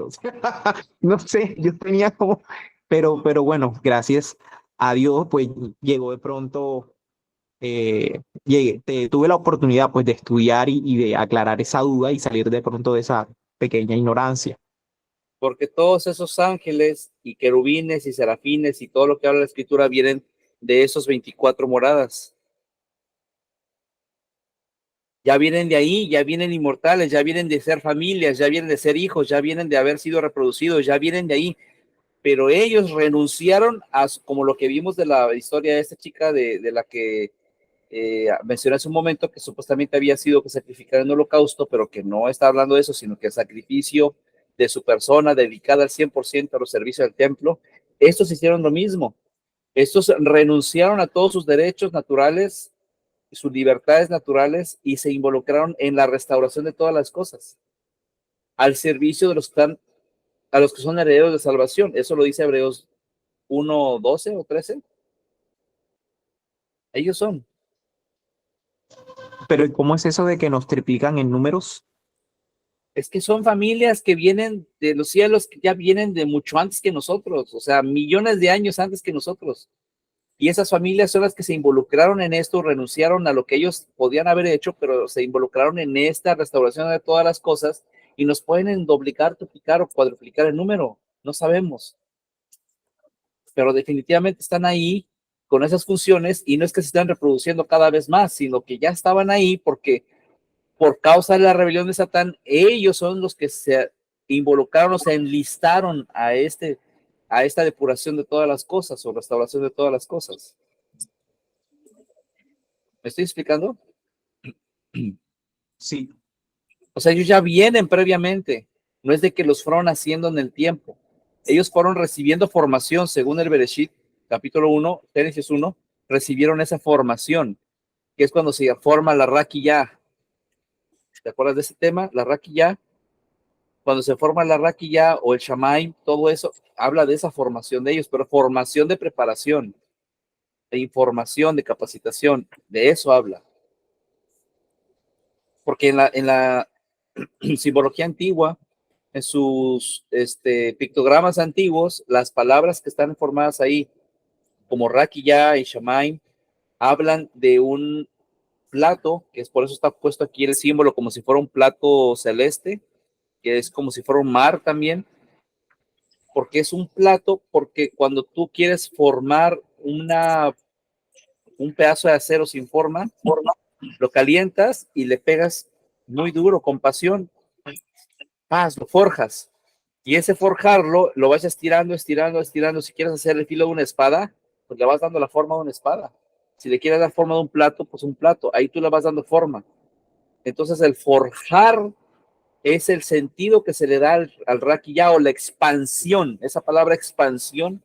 no sé, yo tenía como, pero bueno, gracias a Dios, pues llegó de pronto, tuve la oportunidad pues de estudiar y de aclarar esa duda y salir de pronto de esa pequeña ignorancia. Porque todos esos ángeles y querubines y serafines y todo lo que habla la escritura vienen de esos 24 moradas. Ya vienen de ahí, ya vienen inmortales, ya vienen de ser familias, ya vienen de ser hijos, ya vienen de haber sido reproducidos, ya vienen de ahí. Pero ellos renunciaron a, como lo que vimos de la historia de esta chica de la que mencioné hace un momento, que supuestamente había sido que sacrificara en holocausto, pero que no está hablando de eso, sino que el sacrificio de su persona dedicada al 100% a los servicios del templo. Estos hicieron lo mismo. Estos renunciaron a todos sus derechos naturales, sus libertades naturales, y se involucraron en la restauración de todas las cosas, al servicio de los que están, a los que son herederos de salvación. Eso lo dice Hebreos 1:12 o 13. Ellos son. Pero ¿cómo es eso de que nos triplican en números? Es que son familias que vienen de los cielos, que ya vienen de mucho antes que nosotros, o sea, millones de años antes que nosotros. Y esas familias son las que se involucraron en esto, renunciaron a lo que ellos podían haber hecho, pero se involucraron en esta restauración de todas las cosas, y nos pueden duplicar, duplicar o cuadruplicar el número, no sabemos. Pero definitivamente están ahí con esas funciones, y no es que se estén reproduciendo cada vez más, sino que ya estaban ahí porque por causa de la rebelión de Satán, ellos son los que se involucraron o se enlistaron a esta depuración de todas las cosas o restauración de todas las cosas. ¿Me estoy explicando? Sí. O sea, ellos ya vienen previamente. No es de que los fueron haciendo en el tiempo. Ellos fueron recibiendo formación, según el Bereshit, capítulo 1, Génesis 1, recibieron esa formación, que es cuando se forma la Raquilla. ¿Te acuerdas de ese tema? La Raquilla. Cuando se forma la Raquilla o el Shamaim, todo eso habla de esa formación de ellos, pero formación de preparación, de información, de capacitación, de eso habla. Porque en la simbología antigua, en sus pictogramas antiguos, las palabras que están formadas ahí, como Raquilla y Shamaim, hablan de un plato, que es por eso está puesto aquí el símbolo como si fuera un plato celeste, que es como si fuera un mar también, porque es un plato, porque cuando tú quieres formar un pedazo de acero sin forma, lo calientas y le pegas muy duro, con pasión, lo forjas. Y ese forjarlo lo vas estirando, estirando, estirando. Si quieres hacer el filo de una espada, pues le vas dando la forma de una espada. Si le quieres dar forma de un plato, pues un plato. Ahí tú le vas dando forma. Entonces el forjar es el sentido que se le da al raquilla o la expansión. Esa palabra expansión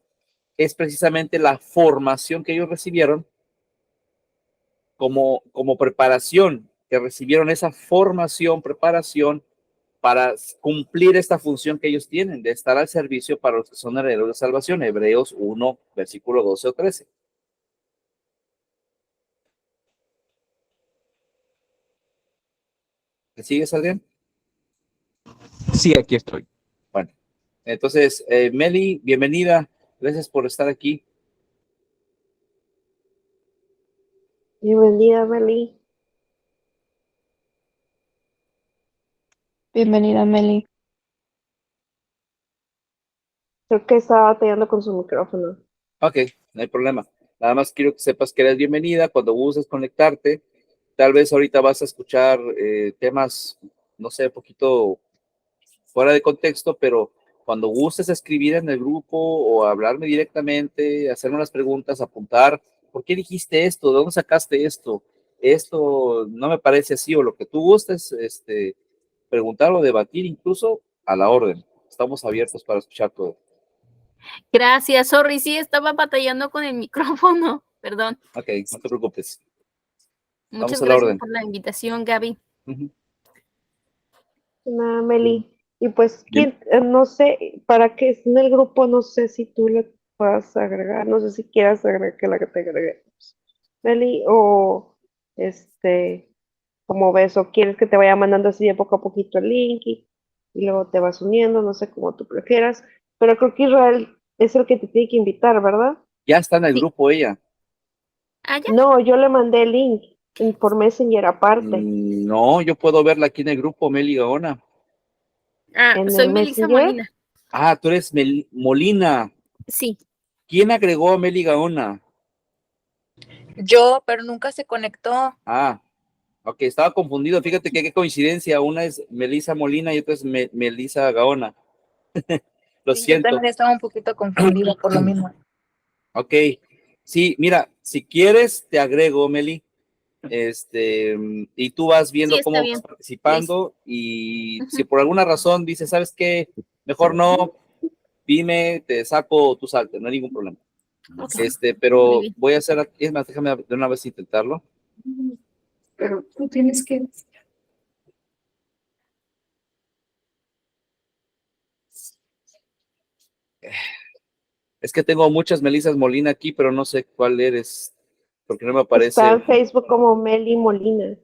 es precisamente la formación que ellos recibieron como preparación, que recibieron esa formación, preparación para cumplir esta función que ellos tienen, de estar al servicio para los que son herederos de salvación. Hebreos 1, versículo 12 o 13. ¿Me sigues, Adrián? Sí, aquí estoy. Bueno, entonces, Meli, bienvenida. Gracias por estar aquí. Bienvenida, Meli. Bienvenida, Meli. Creo que estaba batallando con su micrófono. Ok, no hay problema. Nada más quiero que sepas que eres bienvenida. Cuando gustes conectarte, tal vez ahorita vas a escuchar temas, no sé, un poquito fuera de contexto, pero cuando gustes escribir en el grupo o hablarme directamente, hacerme unas preguntas, apuntar, ¿por qué dijiste esto? ¿De dónde sacaste esto? Esto no me parece así, o lo que tú gustes, preguntar o debatir, incluso a la orden. Estamos abiertos para escuchar todo. Gracias, sorry, sí, estaba batallando con el micrófono, perdón. Ok, no te preocupes. Muchas Vamos a la gracias orden. por la invitación, Gaby. Nada, Meli. Y pues, Bien. no sé, para que esté en el grupo, no sé si tú le puedas agregar, no sé si quieras agregar que la que te agregue. Meli, o como ves, o quieres que te vaya mandando así de poco a poquito el link y luego te vas uniendo, no sé cómo tú prefieras. Pero creo que Israel es el que te tiene que invitar, ¿verdad? Ya está en el Sí. grupo ella. ¿Ah, ya? No, yo le mandé el link por Messenger aparte. No, yo puedo verla aquí en el grupo, Meli Gaona. Ah, En soy el Melissa Messenger. Molina. Ah, tú eres Molina. Sí. ¿Quién agregó a Meli Gaona? Yo, pero nunca se conectó. Ah, ok, estaba confundido. Fíjate que qué coincidencia. Una es Melissa Molina y otra es Melissa Gaona. Lo Sí, yo siento. también estaba un poquito confundida por lo mismo. Ok. Sí, mira, si quieres, te agrego, Meli. Y tú vas Sí, viendo está cómo vas bien. participando. Y si Ujú. por alguna razón dices, ¿sabes qué? Mejor no, dime, te saco, tú salte, no hay ningún problema. Ok, muy Pero bien. voy a hacer, es más, déjame de una vez intentarlo. Pero tú tienes que... Es que tengo muchas Melisas Molina aquí, pero no sé cuál eres, porque no me Está aparece. en Facebook como Meli Molina,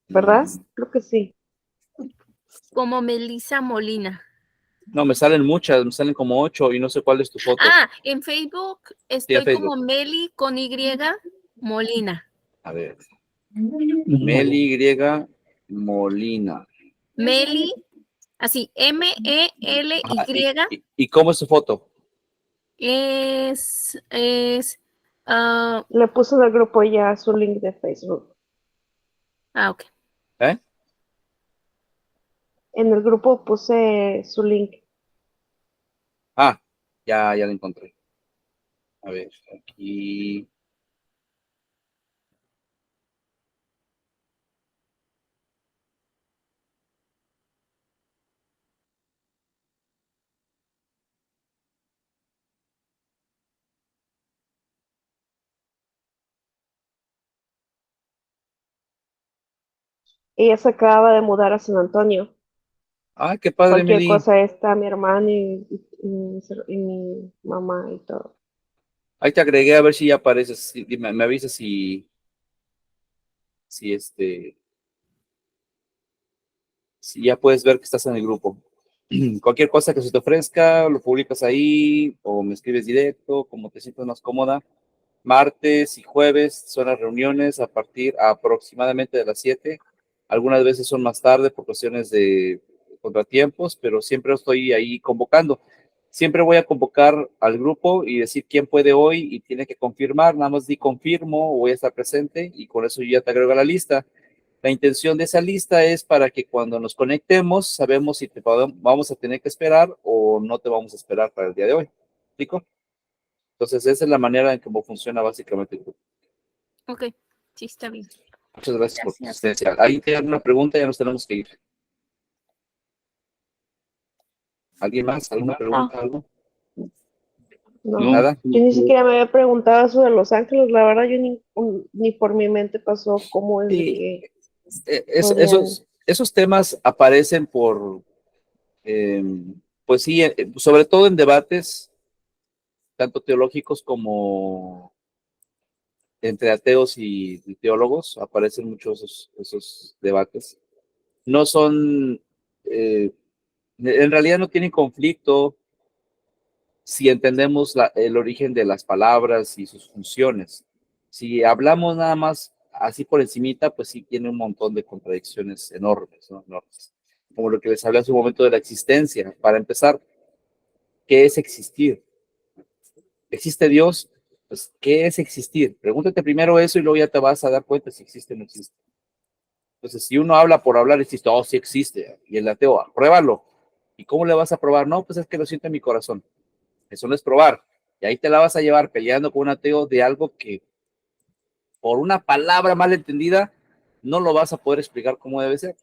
¿verdad? Creo que sí. Como Melissa Molina. No, me salen muchas, me salen como 8 y no sé cuál es tu foto. Ah, en Facebook Sí, a estoy Facebook. como Meli con Y Molina. A ver. Meli Y Molina. Meli, así, Ajá, Mely ¿y cómo es su foto? es, Le puse en el grupo ya su link de Facebook. ok. ¿Eh? En el grupo puse su link. Ah, ya la encontré. A ver, aquí. ella se acaba de mudar a San Antonio. Ah, qué padre, Cualquier Meli. cosa está mi hermano y mi mamá y todo. Ahí te agregué a ver si ya apareces. Me avisas si si ya puedes ver que estás en el grupo. Cualquier cosa que se te ofrezca, lo publicas ahí o me escribes directo, como te sientas más cómoda. Martes y jueves son las reuniones a partir aproximadamente de las 7. Algunas veces son más tarde por cuestiones de contratiempos, pero siempre estoy ahí convocando. Siempre voy a convocar al grupo y decir quién puede hoy y tiene que confirmar. Nada más di confirmo, voy a estar presente y con eso yo ya te agrego a la lista. La intención de esa lista es para que cuando nos conectemos, sabemos si vamos a tener que esperar o no te vamos a esperar para el día de hoy. ¿Explico? Entonces, esa es la manera en cómo funciona básicamente el grupo. Ok, sí, está bien. Muchas gracias por tu Gracias. asistencia. Ahí te una pregunta, ya nos tenemos que ir. ¿Alguien más? ¿Alguna pregunta? ¿Algo? No. No, ¿Nada? Yo ni siquiera me había preguntado eso de Los Ángeles, la verdad, yo ni por mi mente pasó cómo es de Sí, que podían. esos temas aparecen pues sí, sobre todo en debates, tanto teológicos como entre ateos y teólogos, aparecen muchos esos debates. No son, en realidad no tienen conflicto si entendemos el origen de las palabras y sus funciones. Si hablamos nada más así por encimita, pues sí tiene un montón de contradicciones enormes, ¿no? Enormes. Como lo que les hablé hace un momento de la existencia. Para empezar, ¿qué es existir? ¿Existe Dios? Pues, ¿qué es existir? Pregúntate primero eso y luego ya te vas a dar cuenta si existe o no existe. Entonces, si uno habla por hablar, existe, oh, sí existe. Y el ateo, pruébalo. ¿Y cómo le vas a probar? No, pues es que lo siento en mi corazón. Eso no es probar. Y ahí te la vas a llevar peleando con un ateo de algo que por una palabra mal entendida no lo vas a poder explicar como debe ser.